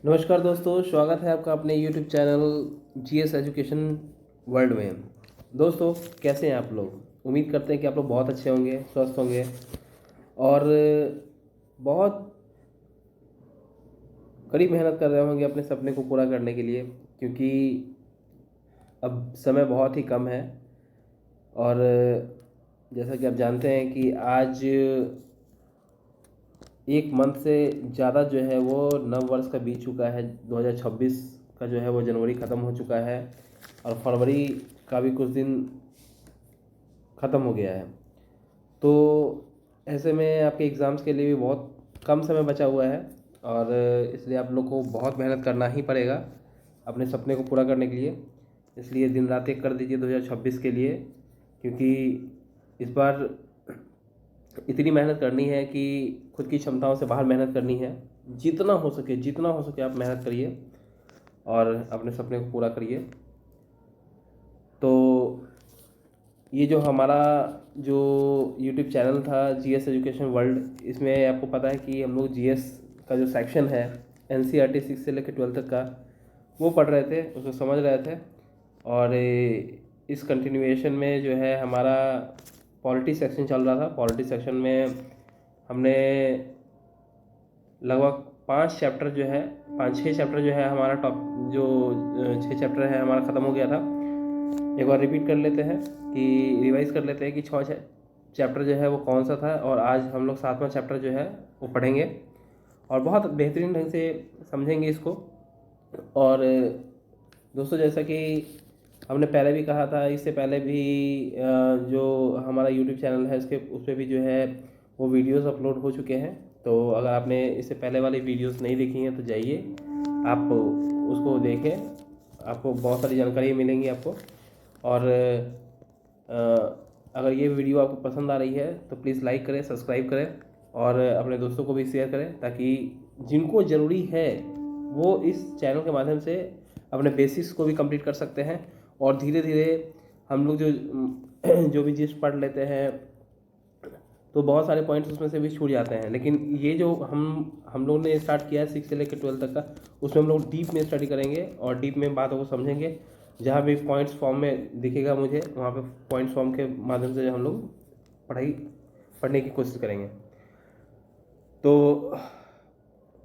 नमस्कार दोस्तों, स्वागत है आपका अपने YouTube channel GS education world में। दोस्तों, कैसे हैं आप लोग? उम्मीद करते हैं कि आप लोग बहुत अच्छे होंगे, स्वस्थ होंगे और बहुत कड़ी मेहनत कर रहे होंगे अपने सपने को पूरा करने के लिए, क्योंकि अब समय बहुत ही कम है। और जैसा कि आप जानते हैं कि आज एक मंथ से ज़्यादा जो है वो नव वर्ष का बीत चुका है। 2026 का जो है वो जनवरी ख़त्म हो चुका है और फरवरी का भी कुछ दिन ख़त्म हो गया है। तो ऐसे में आपके एग्ज़ाम्स के लिए भी बहुत कम समय बचा हुआ है और इसलिए आप लोग को बहुत मेहनत करना ही पड़ेगा अपने सपने को पूरा करने के लिए। इसलिए दिन रात एक कर दीजिए 2026 के लिए, क्योंकि इस बार इतनी मेहनत करनी है कि खुद की क्षमताओं से बाहर मेहनत करनी है। जितना हो सके आप मेहनत करिए और अपने सपने को पूरा करिए। तो ये जो हमारा जो YouTube चैनल था जीएस एजुकेशन वर्ल्ड, इसमें आपको पता है कि हम लोग जीएस का जो सेक्शन है NCERT 6 से लेकर 12 तक का वो पढ़ रहे थे, उसको समझ रहे थे। और इस कंटिन्यूएशन में जो है हमारा पॉलिटी सेक्शन चल रहा था। पॉलिटी सेक्शन में हमने लगभग 5 चैप्टर जो है 5-6 चैप्टर जो है हमारा टॉप जो 6 चैप्टर है हमारा ख़त्म हो गया था। एक बार रिपीट कर लेते हैं कि रिवाइज़ कर लेते हैं कि 6 चैप्टर जो है वो कौन सा था, और आज हम लोग 7वां चैप्टर जो है वो पढ़ेंगे और बहुत बेहतरीन ढंग से समझेंगे इसको। और दोस्तों, जैसा कि हमने पहले भी कहा था, इससे पहले भी जो हमारा YouTube चैनल है उसके उस पर भी जो है वो वीडियोस अपलोड हो चुके हैं। तो अगर आपने इससे पहले वाली वीडियोस नहीं देखी हैं तो जाइए आप उसको देखें, आपको बहुत सारी जानकारी मिलेंगी आपको। और अगर ये वीडियो आपको पसंद आ रही है तो प्लीज़ लाइक करें, सब्सक्राइब करें और अपने दोस्तों को भी शेयर करें, ताकि जिनको ज़रूरी है वो इस चैनल के माध्यम से अपने बेसिक्स को भी कंप्लीट कर सकते हैं। और धीरे धीरे हम लोग जो भी जिस पढ़ लेते हैं तो बहुत सारे पॉइंट्स उसमें से भी छूट जाते हैं। लेकिन ये जो हम लोग ने स्टार्ट किया है 6 से लेकर 12 तक का, उसमें हम लोग डीप में स्टडी करेंगे और डीप में बातों को समझेंगे। जहाँ भी पॉइंट्स फॉर्म में दिखेगा मुझे, वहाँ पे पॉइंट्स फॉर्म के माध्यम से हम लोग पढ़ने की कोशिश करेंगे। तो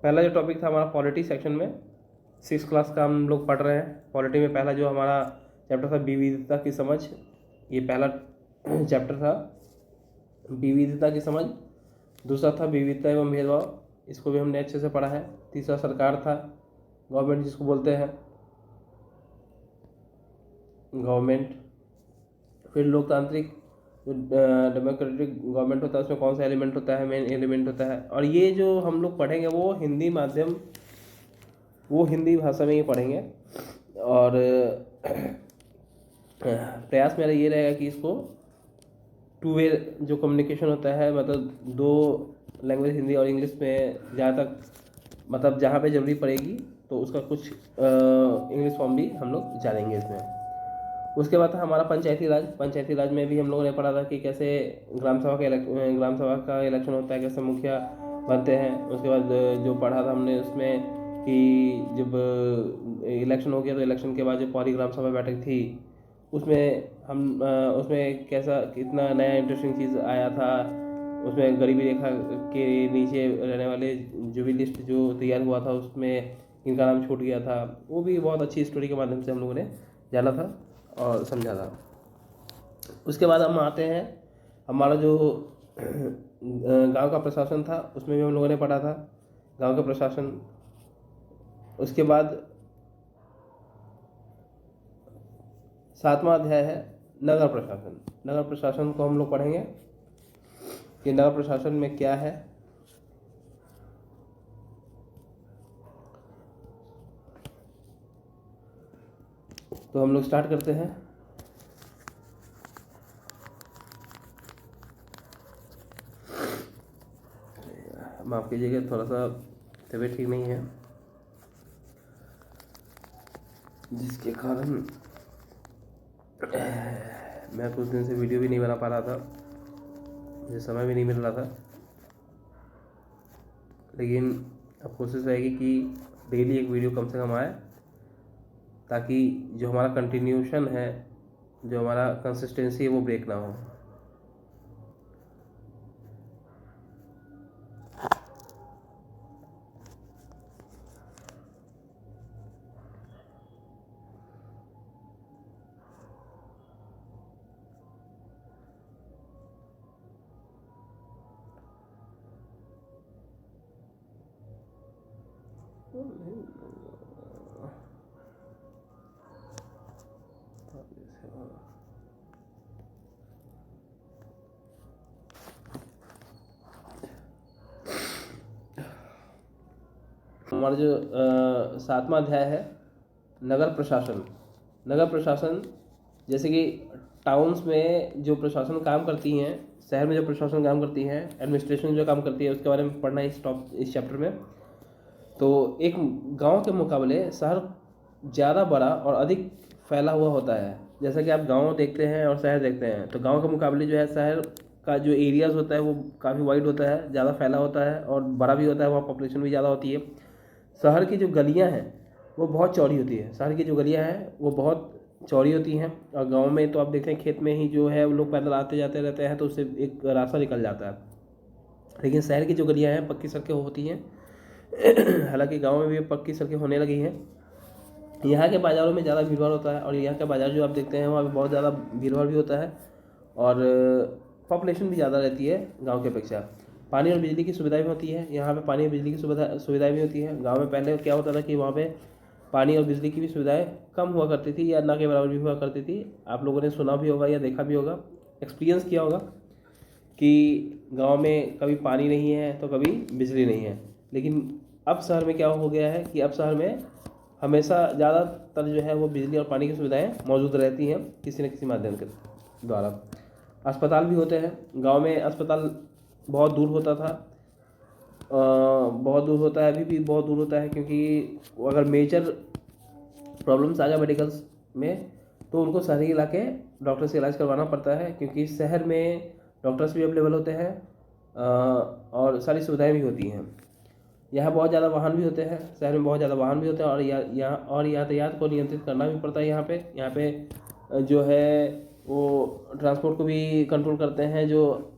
पहला जो टॉपिक था हमारा पॉलिटी सेक्शन में 6 क्लास का हम लोग पढ़ रहे हैं। पॉलिटी में पहला जो हमारा चैप्टर था विविधता की समझ, ये पहला चैप्टर था विविधता की समझ। दूसरा था विविधता एवं भेदभाव, इसको भी हमने अच्छे से पढ़ा है। तीसरा सरकार था, गवर्नमेंट जिसको बोलते हैं गवर्नमेंट। फिर लोकतांत्रिक जो डेमोक्रेटिक गवर्नमेंट होता है उसमें कौन सा एलिमेंट होता है, मेन एलिमेंट होता है। और ये जो हम लोग पढ़ेंगे वो हिंदी भाषा में ही पढ़ेंगे। और प्रयास मेरा ये रहेगा कि इसको 2 वे जो कम्युनिकेशन होता है, मतलब 2 लैंग्वेज हिंदी और इंग्लिश में जहाँ तक, मतलब जहाँ पे ज़रूरी पड़ेगी तो उसका कुछ इंग्लिश फॉर्म भी हम लोग जानेंगे इसमें। उसके बाद था हमारा पंचायती राज में भी हम लोगों ने पढ़ा था कि कैसे ग्राम सभा का इलेक्शन होता है, कैसे मुखिया बनते हैं। उसके बाद जो पढ़ा था हमने उसमें कि जब इलेक्शन हो गया तो इलेक्शन के बाद जो पहली ग्राम सभा बैठक थी उसमें कैसा कितना नया इंटरेस्टिंग चीज़ आया था। उसमें गरीबी रेखा के नीचे रहने वाले जो भी लिस्ट जो तैयार हुआ था उसमें इनका नाम छूट गया था। वो भी बहुत अच्छी स्टोरी के माध्यम से हम लोगों ने जाना था और समझा था। उसके बाद हम आते हैं हमारा जो गांव का प्रशासन था, उसमें भी हम लोगों ने पढ़ा था गांव का प्रशासन। उसके बाद 7वां अध्याय है नगर प्रशासन। नगर प्रशासन को हम लोग पढ़ेंगे कि नगर प्रशासन में क्या है। तो हम लोग स्टार्ट करते हैं। माफ़ कीजिएगा, थोड़ा सा तबीयत ठीक नहीं है, जिसके कारण मैं कुछ दिन से वीडियो भी नहीं बना पा रहा था, मुझे समय भी नहीं मिल रहा था। लेकिन अब कोशिश रहेगी कि डेली एक वीडियो कम से कम आए, ताकि जो हमारा कंटिन्यूशन है, जो हमारा कंसिस्टेंसी है, वो ब्रेक ना हो। हमारा जो 7वां अध्याय है नगर प्रशासन। नगर प्रशासन जैसे कि टाउन्स में जो प्रशासन काम करती हैं, शहर में जो प्रशासन काम करती हैं, एडमिनिस्ट्रेशन जो काम करती है, उसके बारे में पढ़ना है इस चैप्टर में। तो एक गांव के मुकाबले शहर ज़्यादा बड़ा और अधिक फैला हुआ होता है। जैसा कि आप गांव देखते हैं और शहर देखते हैं, तो गांव के मुकाबले जो है शहर का जो एरियाज़ होता है वो काफ़ी वाइड होता है, ज़्यादा फैला होता है और बड़ा भी होता है, वहाँ पॉपुलेशन भी ज़्यादा होती है। शहर की जो गलियाँ हैं वो बहुत चौड़ी होती है, शहर की जो गलियाँ हैं वो बहुत चौड़ी होती हैं। और गांव में तो आप देखते हैं खेत में ही जो है वो लोग पैदल आते जाते रहते हैं, तो उससे एक रास्ता निकल जाता है। लेकिन शहर की जो गलियाँ हैं पक्की सड़कें होती हैं। हालांकि गांव में भी पक्की सड़कें होने लगी हैं। यहाँ के बाज़ारों में ज़्यादा भीड़ भाड़ होता है, और यहाँ का बाज़ार जो आप देखते हैं वहाँ पे बहुत ज़्यादा भीड़ भाड़ भी होता है, और पॉपुलेशन भी ज़्यादा रहती है गांव की अपेक्षा। पानी और बिजली की सुविधाएं भी होती है यहाँ पे, पानी और बिजली की सुविधाएं भी होती है। गांव में पहले क्या होता था कि वहाँ पे पानी और बिजली की भी सुविधाएं कम हुआ करती थी, या ना के बराबर भी हुआ करती थी। आप लोगों ने सुना भी होगा या देखा भी होगा, एक्सपीरियंस किया होगा कि गांव में कभी पानी नहीं है तो कभी बिजली नहीं है। लेकिन अब शहर में क्या हो गया है कि अब शहर में हमेशा ज़्यादातर जो है वो बिजली और पानी की सुविधाएं मौजूद रहती हैं किसी न किसी माध्यम के द्वारा। अस्पताल भी होते हैं। गांव में अस्पताल बहुत दूर होता था, बहुत दूर होता है, अभी भी बहुत दूर होता है, क्योंकि अगर मेजर प्रॉब्लम्स आ जाए मेडिकल्स में तो उनको शहरी इलाके डॉक्टर से इलाज करवाना पड़ता है, क्योंकि शहर में डॉक्टर्स भी अवेलेबल होते हैं और सारी सुविधाएं भी होती हैं। यहाँ बहुत ज़्यादा वाहन भी होते हैं, शहर में बहुत ज़्यादा वाहन भी होते हैं, और यहाँ यातायात को नियंत्रित करना भी पड़ता है। यहाँ पे जो है वो ट्रांसपोर्ट को भी कंट्रोल करते हैं, जो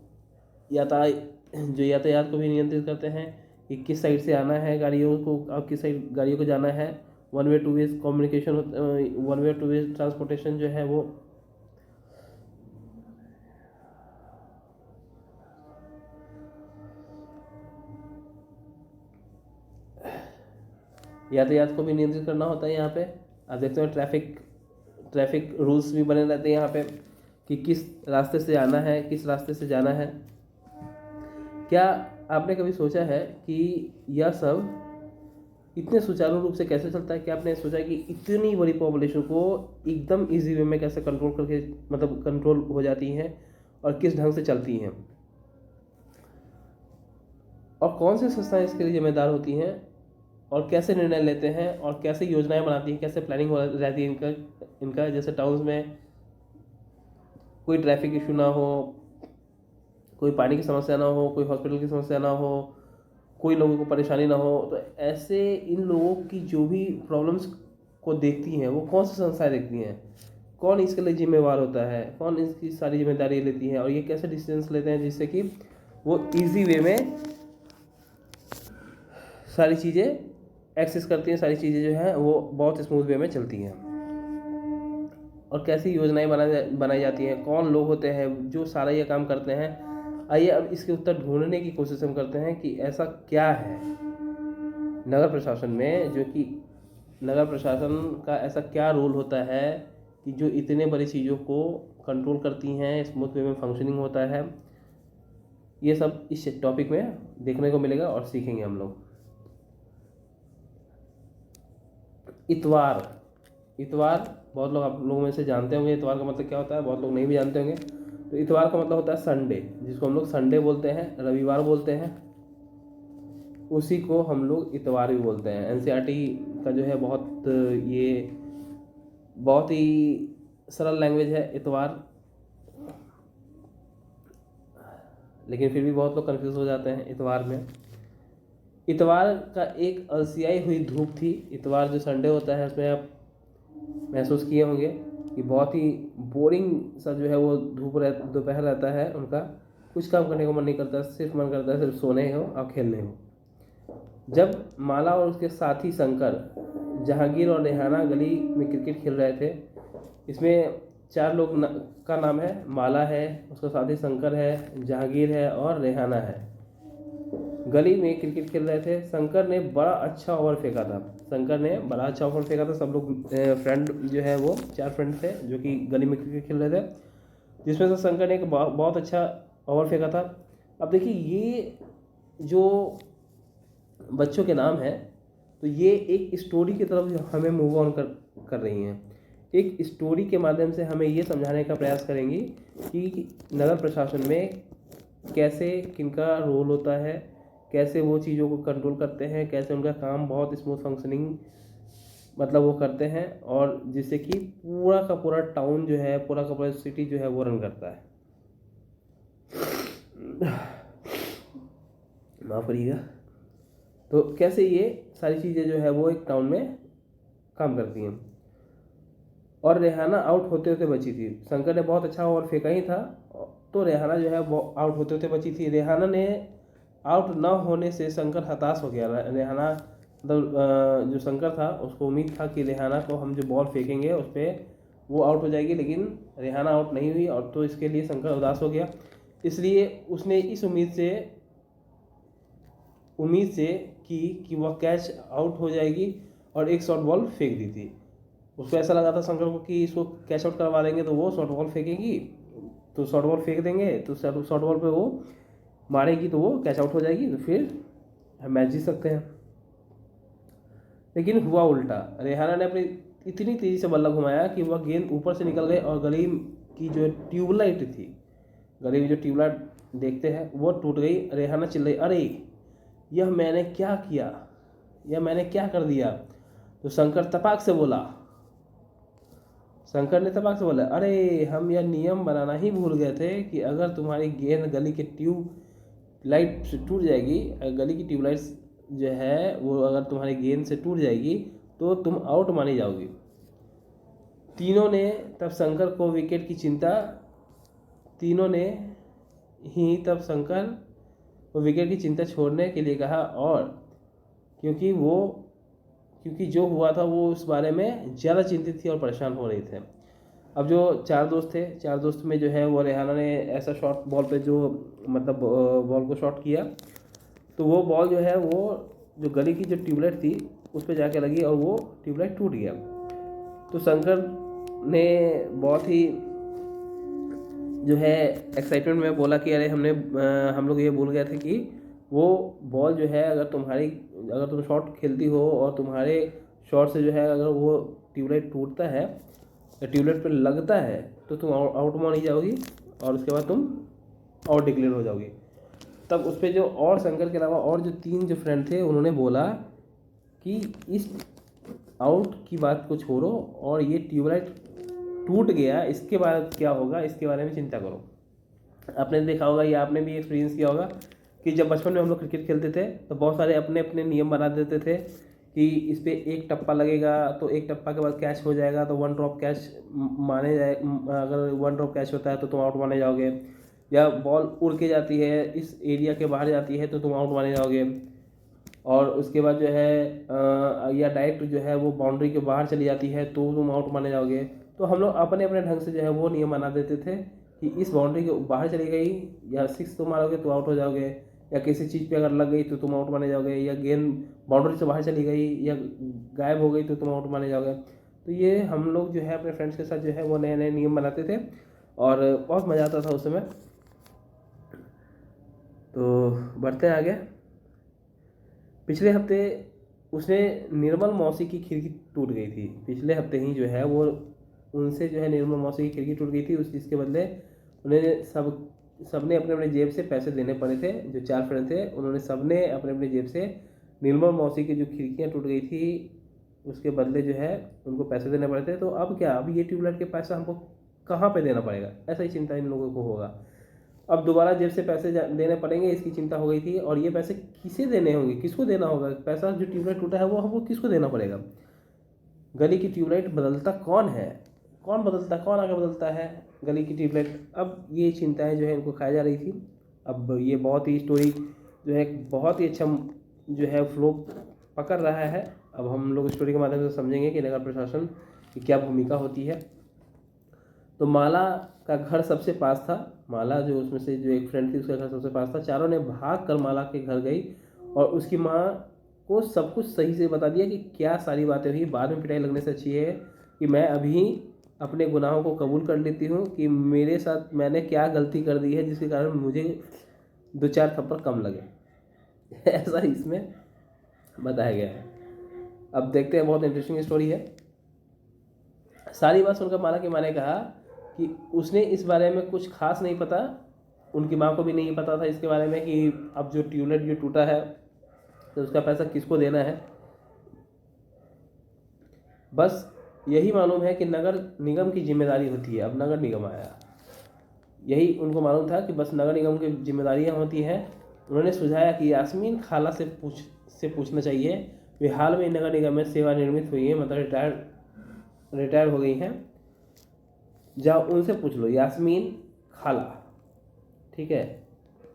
यातायात को भी नियंत्रित करते हैं कि किस साइड से आना है गाड़ियों को, अब किस साइड गाड़ियों को जाना है। One way two way communication, one way two way transportation जो है वो यातायात को भी नियंत्रित करना होता है। यहाँ पे आप देखते हो ट्रैफिक रूल्स भी बने रहते हैं यहाँ पे कि किस रास्ते से आना है, किस रास्ते से जाना है। क्या आपने कभी सोचा है कि यह सब इतने सुचारू रूप से कैसे चलता है? क्या आपने सोचा कि इतनी बड़ी पॉपुलेशन को एकदम इजी वे में कैसे कंट्रोल करके, मतलब कंट्रोल हो जाती हैं और किस ढंग से चलती हैं, और कौन सी संस्थाएं इसके लिए जिम्मेदार होती हैं, और कैसे निर्णय लेते हैं, और कैसे योजनाएं बनाती हैं, कैसे प्लानिंग हो रहती है इनका जैसे टाउन्स में कोई ट्रैफिक इशू ना हो, कोई पानी की समस्या ना हो, कोई हॉस्पिटल की समस्या ना हो, कोई लोगों को परेशानी ना हो। तो ऐसे इन लोगों की जो भी प्रॉब्लम्स को देखती हैं वो कौन सी संस्थाएं देखती हैं, कौन इसके लिए जिम्मेवार होता है, कौन इसकी सारी जिम्मेदारी लेती है, और ये कैसे डिसीजंस लेते हैं जिससे कि वो इजी वे में सारी चीज़ें एक्सेस करती हैं, सारी चीज़ें जो हैं वो बहुत स्मूथ वे में चलती हैं, और कैसी योजनाएं बनाई जाती हैं, कौन लोग होते हैं जो सारा ये काम करते हैं। आइए अब इसके उत्तर ढूंढने की कोशिश हम करते हैं कि ऐसा क्या है नगर प्रशासन में, जो कि नगर प्रशासन का ऐसा क्या रोल होता है कि जो इतने बड़ी चीज़ों को कंट्रोल करती हैं, स्मूथ वे में फंक्शनिंग होता है। ये सब इस टॉपिक में देखने को मिलेगा और सीखेंगे हम लोग। इतवार बहुत लोग आप लोगों में से जानते होंगे इतवार का मतलब क्या होता है, बहुत लोग नहीं भी जानते होंगे। तो इतवार का मतलब होता है संडे, जिसको हम लोग संडे बोलते हैं, रविवार बोलते हैं, उसी को हम लोग इतवार भी बोलते हैं। एनसीईआरटी का जो है बहुत ही सरल लैंग्वेज है इतवार, लेकिन फिर भी बहुत लोग कंफ्यूज हो जाते हैं इतवार में। इतवार का एक अलसियाई हुई धूप थी। इतवार जो संडे होता है उसमें आप महसूस किए होंगे कि बहुत ही बोरिंग सा जो है वो दोपहर रहता है उनका। कुछ काम करने का मन नहीं करता, सिर्फ मन करता है सिर्फ सोने हो और खेलने हो। जब माला और उसके साथी शंकर जहांगीर और रेहाना गली में क्रिकेट खेल रहे थे। इसमें चार लोग का नाम है, माला है, उसका साथी शंकर है, जहांगीर है और रेहाना है। गली में क्रिकेट खेल रहे थे। शंकर ने बड़ा अच्छा ओवर फेंका था। सब लोग फ्रेंड जो है वो 4 फ्रेंड थे जो कि गली में क्रिकेट खेल रहे थे, जिसमें से शंकर ने एक बहुत अच्छा ओवर फेंका था। अब देखिए ये जो बच्चों के नाम है तो ये एक स्टोरी की तरफ हमें मूव ऑन कर रही हैं। एक स्टोरी के माध्यम से हमें ये समझाने का प्रयास करेंगी कि नगर प्रशासन में कैसे किनका रोल होता है, कैसे वो चीज़ों को कंट्रोल करते हैं, कैसे उनका काम बहुत स्मूथ फंक्शनिंग मतलब वो करते हैं, और जिससे कि पूरा का पूरा टाउन जो है, पूरा का पूरा सिटी जो है वो रन करता है। माफ करिएगा। तो कैसे ये सारी चीज़ें जो है वो एक टाउन में काम करती हैं। और रेहाना आउट होते होते बची थी। शंकर ने बहुत अच्छा ओवर फेंका ही था, तो रेहाना जो है वो आउट होते होते बची थी। रेहाना ने आउट न होने से शंकर हताश हो गया। रेहाना मतलब जो शंकर था उसको उम्मीद था कि रेहाना को हम जो बॉल फेंकेंगे उस पर वो आउट हो जाएगी, लेकिन रेहाना आउट नहीं हुई, और तो इसके लिए शंकर उदास हो गया। इसलिए उसने इस उम्मीद से कि वह कैच आउट हो जाएगी और एक शॉर्ट बॉल फेंक दी थी। उसको ऐसा लगा था शंकर को कि इसको कैच आउट करवा देंगे तो वो शॉर्ट बॉल फेंकेगी, तो शॉर्ट बॉल फेंक देंगे तो शॉर्ट बॉल पे वो मारेगी तो वो कैच आउट हो जाएगी, तो फिर हम मैच जीत सकते हैं। लेकिन हुआ उल्टा। रेहाना ने अपनी इतनी तेज़ी से बल्ला घुमाया कि वह गेंद ऊपर से निकल गई और गली की जो ट्यूबलाइट थी, गली में जो ट्यूबलाइट देखते हैं वो टूट गई। रेहाना चिल्लाई, अरे यह मैंने क्या किया, यह मैंने क्या कर दिया। तो शंकर ने तपाक से बोला, अरे हम यह नियम बनाना ही भूल गए थे कि अगर तुम्हारी गेंद गली के ट्यूबलाइट से टूट जाएगी, गली की ट्यूबलाइट जो है वो अगर तुम्हारी गेंद से टूट जाएगी तो तुम आउट मानी जाओगी। तीनों ने तब शंकर को विकेट की चिंता छोड़ने के लिए कहा, और क्योंकि जो हुआ था वो उस बारे में ज़्यादा चिंतित थी और परेशान हो रहे थे। अब जो 4 दोस्त थे, 4 दोस्त में जो है वो रेहाना ने ऐसा शॉट बॉल पे जो मतलब बॉल को शॉट किया, तो वो बॉल जो है वो जो गली की जो ट्यूबलाइट थी उस पर जाके लगी और वो ट्यूबलाइट टूट गया। तो शंकर ने बहुत ही जो है एक्साइटमेंट में बोला कि अरे हम लोग ये भूल गए थे कि वो बॉल जो है अगर तुम शॉट खेलती हो और तुम्हारे शॉट से जो है अगर वो ट्यूबलाइट टूटता है या ट्यूबलाइट पर लगता है तो तुम आउट मानी जाओगी और उसके बाद तुम आउट डिक्लेयर हो जाओगी। तब उस पर जो और शंकर के अलावा और जो 3 जो फ्रेंड थे उन्होंने बोला कि इस आउट की बात को छोड़ो और ये ट्यूबलाइट टूट गया इसके बाद क्या होगा इसके बारे में चिंता करो। आपने देखा होगा या आपने भी एक्सपीरियंस किया होगा कि जब बचपन में हम लोग क्रिकेट खेलते थे तो बहुत सारे अपने अपने नियम बना देते थे कि इस पर एक टप्पा लगेगा तो एक टप्पा के बाद कैच हो जाएगा तो 1 ड्रॉप कैच माने जाए, अगर 1 ड्रॉप कैच होता है तो तुम आउट माने जाओगे, या बॉल उड़ के जाती है इस एरिया के बाहर जाती है तो तुम आउट माने जाओगे, और उसके बाद जो है या डायरेक्ट जो है वो बाउंड्री के बाहर चली जाती है तो तुम आउट माने जाओगे। तो हम लोग अपने अपने ढंग से जो है वो नियम बना देते थे कि इस बाउंड्री के बाहर चली गई या 6 तुम मारोगे तो आउट हो जाओगे, या किसी चीज़ पे अगर लग गई तो तुम आउट माने जाओगे, या गेंद बाउंड्री से बाहर चली गई या गायब हो गई तो तुम आउट माने जाओगे। तो ये हम लोग जो है अपने फ्रेंड्स के साथ जो है वो नए नए नियम बनाते थे और बहुत मज़ा आता था उस समय। तो बढ़ते हैं आगे। पिछले हफ्ते उसने निर्मल मौसी की खिड़की टूट गई थी। पिछले हफ्ते ही जो है वो उनसे जो है निर्मल मौसी की खिड़की टूट गई थी। उस चीज़ के बदले उन्हें सबने अपने अपने जेब से पैसे देने पड़े थे। जो 4 फ्रेंड थे उन्होंने सबने अपने अपने जेब से निर्मल मौसी की जो खिड़कियाँ टूट गई थी उसके बदले जो है उनको पैसे देने पड़े थे। तो अब क्या, अब ये ट्यूबलाइट के पैसा हमको कहाँ पे देना पड़ेगा, ऐसा ही चिंता इन लोगों को होगा। अब दोबारा जेब से पैसे देने पड़ेंगे इसकी चिंता हो गई थी। और ये पैसे किसे देने होंगे, किसको देना होगा पैसा, जो ट्यूबलाइट टूटा है वो हमको किसको देना पड़ेगा। गली की ट्यूबलाइट बदलता कौन है, कौन बदलता, कौन आगे बदलता है गली की ट्यूबलाइट। अब ये चिंताएं जो है इनको खाई जा रही थी। अब ये बहुत ही स्टोरी जो है बहुत ही अच्छा जो है फ्लो पकड़ रहा है। अब हम लोग स्टोरी के माध्यम से समझेंगे कि नगर प्रशासन की क्या भूमिका होती है। तो माला का घर सबसे पास था। माला जो उसमें से जो एक फ्रेंड थी उसका घर सबसे पास था। चारों ने भाग कर माला के घर गई और उसकी माँ को सब कुछ सही से बता दिया कि क्या सारी बातें हुई। बाद में पिटाई लगने से अच्छी है कि मैं अभी अपने गुनाहों को कबूल कर लेती हूँ कि मेरे साथ मैंने क्या गलती कर दी है जिसके कारण मुझे 2-4 थप्पड़ कम लगे। ऐसा इसमें बताया गया है। अब देखते हैं, बहुत इंटरेस्टिंग स्टोरी है। सारी बात सुनकर माला की माँ ने कहा कि उसने इस बारे में कुछ खास नहीं पता, उनकी माँ को भी नहीं पता था इसके बारे में कि अब जो ट्यूबलाइट जो टूटा है तो उसका पैसा किसको देना है। बस यही मालूम है कि नगर निगम की जिम्मेदारी होती है। अब नगर निगम आया, यही उनको मालूम था कि बस नगर निगम की जिम्मेदारियां होती हैं। उन्होंने सुझाया कि यास्मीन खाला से पूछना चाहिए। वे हाल में नगर निगम में सेवानिवृत्त हुई हैं, मतलब रिटायर हो गई हैं। जाओ उनसे पूछ लो, यास्मीन खाला, ठीक है।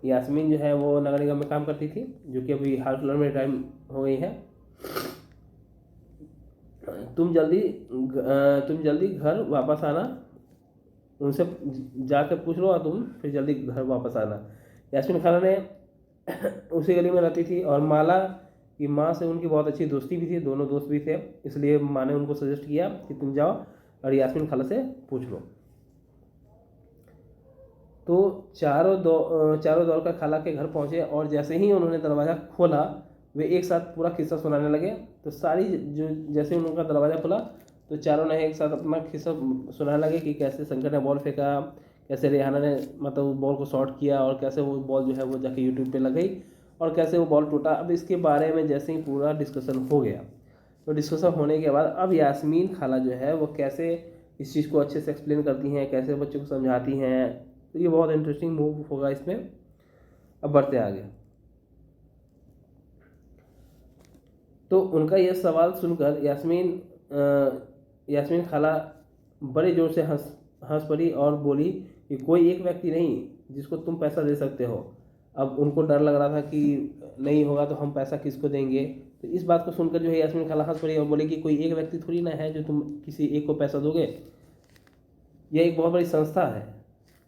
यास्मीन जो है वो नगर निगम में काम करती थी, जो कि अभी हाल फिलहाल में रिटायर हो गई है। तुम जल्दी घर वापस आना, उनसे जाकर पूछ लो और तुम फिर जल्दी घर वापस आना। यास्मीन खाला ने उसी गली में रहती थी और माला की माँ से उनकी बहुत अच्छी दोस्ती भी थी, दोनों दोस्त भी थे। इसलिए माँ ने उनको सजेस्ट किया कि तुम जाओ और यास्मीन खाला से पूछ लो। तो चारों दौड़कर खाला के घर पहुंचे और जैसे ही उन्होंने दरवाज़ा खोला वे एक साथ पूरा किस्सा सुनाने लगे। तो सारी जो जैसे उनका दरवाज़ा खुला तो चारों ने एक साथ अपना किस्सा सुनाने लगे कि कैसे शंकर ने बॉल फेंका, कैसे रेहाना ने मतलब उस बॉल को शॉट किया और कैसे वो बॉल जो है वो जाके यूट्यूब पे लग गई और कैसे वो बॉल टूटा। अब इसके बारे में जैसे ही पूरा डिस्कशन हो गया तो डिस्कशन होने के बाद अब यास्मीन खाला जो है वो कैसे इस चीज़ को अच्छे से एक्सप्लेन करती हैं, कैसे बच्चों को समझाती हैं। तो ये बहुत इंटरेस्टिंग मूव होगा इसमें। अब बढ़ते आगे। तो उनका यह सवाल सुनकर यास्मीन खाला बड़े जोर से हंस पड़ी और बोली कि कोई एक व्यक्ति नहीं जिसको तुम पैसा दे सकते हो। अब उनको डर लग रहा था कि नहीं होगा तो हम पैसा किसको देंगे। तो इस बात को सुनकर जो है यास्मीन खाला हंस पड़ी और बोली कि कोई एक व्यक्ति थोड़ी ना है जो तुम किसी एक को पैसा दोगे। यह एक बहुत बड़ी संस्था है,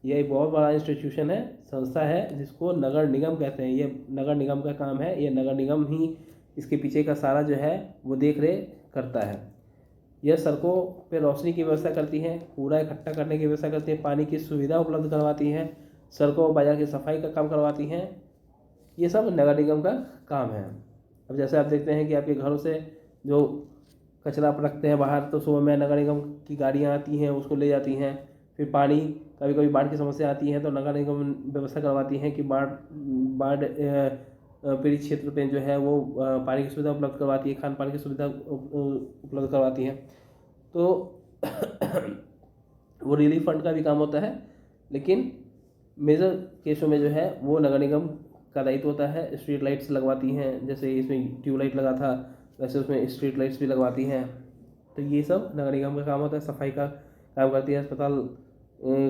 यह एक बहुत बड़ा इंस्टीट्यूशन है, संस्था है जिसको नगर निगम कहते हैं। ये नगर निगम का काम है, ये नगर निगम ही इसके पीछे का सारा जो है वो देख रेख करता है। यह सड़कों पे रोशनी की व्यवस्था करती है, कूड़ा इकट्ठा करने की व्यवस्था करती है, पानी की सुविधा उपलब्ध करवाती हैं, सड़कों और बाजार की सफाई का काम करवाती हैं। ये सब नगर निगम का काम है। अब जैसे आप देखते हैं कि आपके घरों से जो कचरा आप रखते हैं बाहर तो सुबह में नगर निगम की गाड़ियाँ आती हैं उसको ले जाती हैं। फिर पानी, कभी कभी बाढ़ की समस्या आती है तो नगर निगम व्यवस्था करवाती है कि बाढ़ पीड़ित क्षेत्र पे जो है वो पानी की सुविधा उपलब्ध करवाती है, खान पान की सुविधा उपलब्ध करवाती है। तो वो रिलीफ फंड का भी काम होता है, लेकिन मेजर केसों में जो है वो नगर निगम का दायित्व होता है। स्ट्रीट लाइट्स लगवाती हैं, जैसे इसमें ट्यूबलाइट लगा था वैसे उसमें स्ट्रीट लाइट्स भी लगवाती हैं। तो ये सब नगर निगम का काम होता है। सफाई का काम करती है, अस्पताल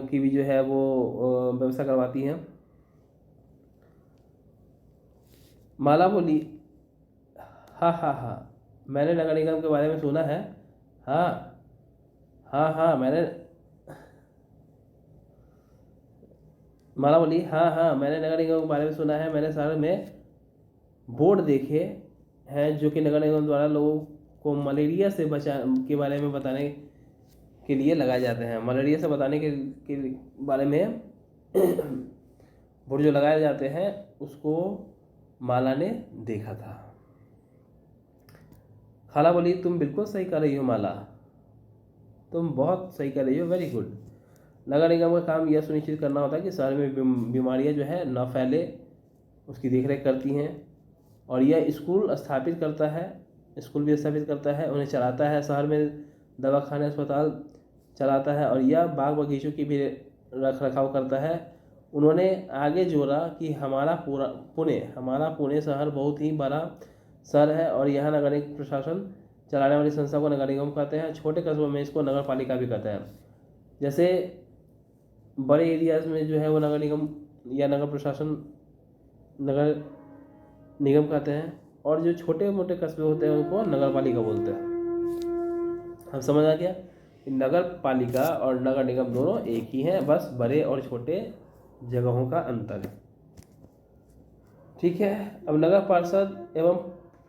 की भी जो है वो व्यवस्था करवाती हैं। माला बोली, हाँ हाँ हाँ मैंने नगर निगम के बारे में सुना है। हाँ हाँ हाँ मैंने माला बोली, हाँ हाँ मैंने नगर निगम के बारे में सुना है। मैंने शहर में बोर्ड देखे हैं जो कि नगर निगम द्वारा लोगों को मलेरिया से बचा के बारे में बताने के लिए लगाए जाते हैं। मलेरिया से बताने के बारे में बोर्ड जो लगाए जाते हैं उसको माला ने देखा था। खाला बोली, तुम बिल्कुल सही कर रही हो माला, तुम बहुत सही कर रही हो, वेरी गुड। नगर निगम का काम यह सुनिश्चित करना होता है कि शहर में बीमारियां जो है न फैले, उसकी देखरेख करती हैं। और यह स्कूल स्थापित करता है, स्कूल भी स्थापित करता है, उन्हें चलाता है, शहर में दवाखाने अस्पताल चलाता है और यह बाग बगीचों की भी रख रखाव करता है उन्होंने आगे जोड़ा कि हमारा पुणे शहर बहुत ही बड़ा शहर है और यहाँ नगर निगम प्रशासन चलाने वाली संस्था को नगर निगम कहते हैं। छोटे कस्बों में इसको नगर पालिका भी कहते हैं। जैसे बड़े एरियाज में जो है वो नगर निगम या नगर प्रशासन नगर निगम कहते हैं, और जो छोटे मोटे कस्बे होते हैं उनको नगर पालिका बोलते हैं। हम समझ आ गया कि नगर पालिका और नगर निगम दोनों एक ही हैं, बस बड़े और छोटे जगहों का अंतर है। ठीक है। अब नगर पार्षद एवं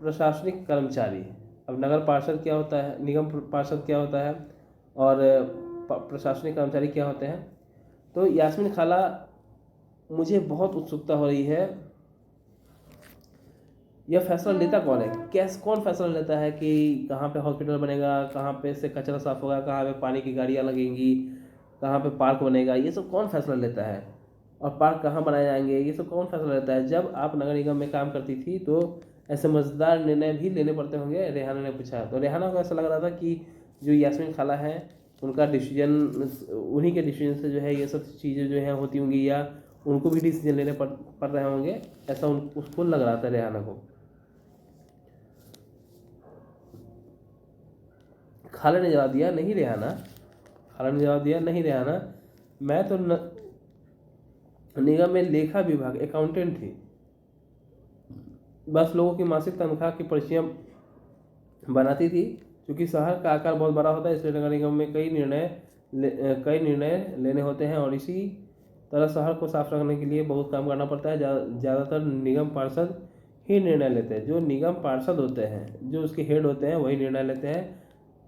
प्रशासनिक कर्मचारी। अब नगर पार्षद क्या होता है, निगम पार्षद क्या होता है और प्रशासनिक कर्मचारी क्या होते हैं। तो यास्मीन खाला, मुझे बहुत उत्सुकता हो रही है, यह फैसला लेता कौन है, कौन फैसला लेता है कि कहाँ पे हॉस्पिटल बनेगा, कहाँ पे से कचरा साफ होगा, कहाँ पे पानी की गाड़ियाँ लगेंगी, कहाँ पे पार्क बनेगा, ये सब कौन फैसला लेता है, और पार्क कहाँ बनाए जाएंगे, ये सब कौन फैसला लेता है। जब आप नगर निगम में काम करती थी तो ऐसे मजेदार निर्णय भी लेने पड़ते होंगे, रेहाना ने पूछा। तो रेहाना को ऐसा लग रहा था कि जो यास्मीन खाला है उनका डिसीजन, उन्हीं के डिसीजन से जो है ये सब चीज़ें जो है होती होंगी, या उनको भी डिसीजन लेने पड़ रहे होंगे, ऐसा उसको लग रहा था रेहाना को। खाला ने जवाब दिया, नहीं रेहाना, खाला ने जवाब दिया, नहीं रेहाना, मैं तो निगम में लेखा विभाग अकाउंटेंट थी, बस लोगों की मासिक तनख्वाह की पर्चियाँ बनाती थी। क्योंकि शहर का आकार बहुत बड़ा होता है, इसलिए नगर निगम में कई निर्णय लेने होते हैं, और इसी तरह शहर को साफ रखने के लिए बहुत काम करना पड़ता है। ज़्यादातर निगम पार्षद ही निर्णय लेते हैं। जो निगम पार्षद होते हैं, जो उसके हेड होते हैं, वही निर्णय लेते हैं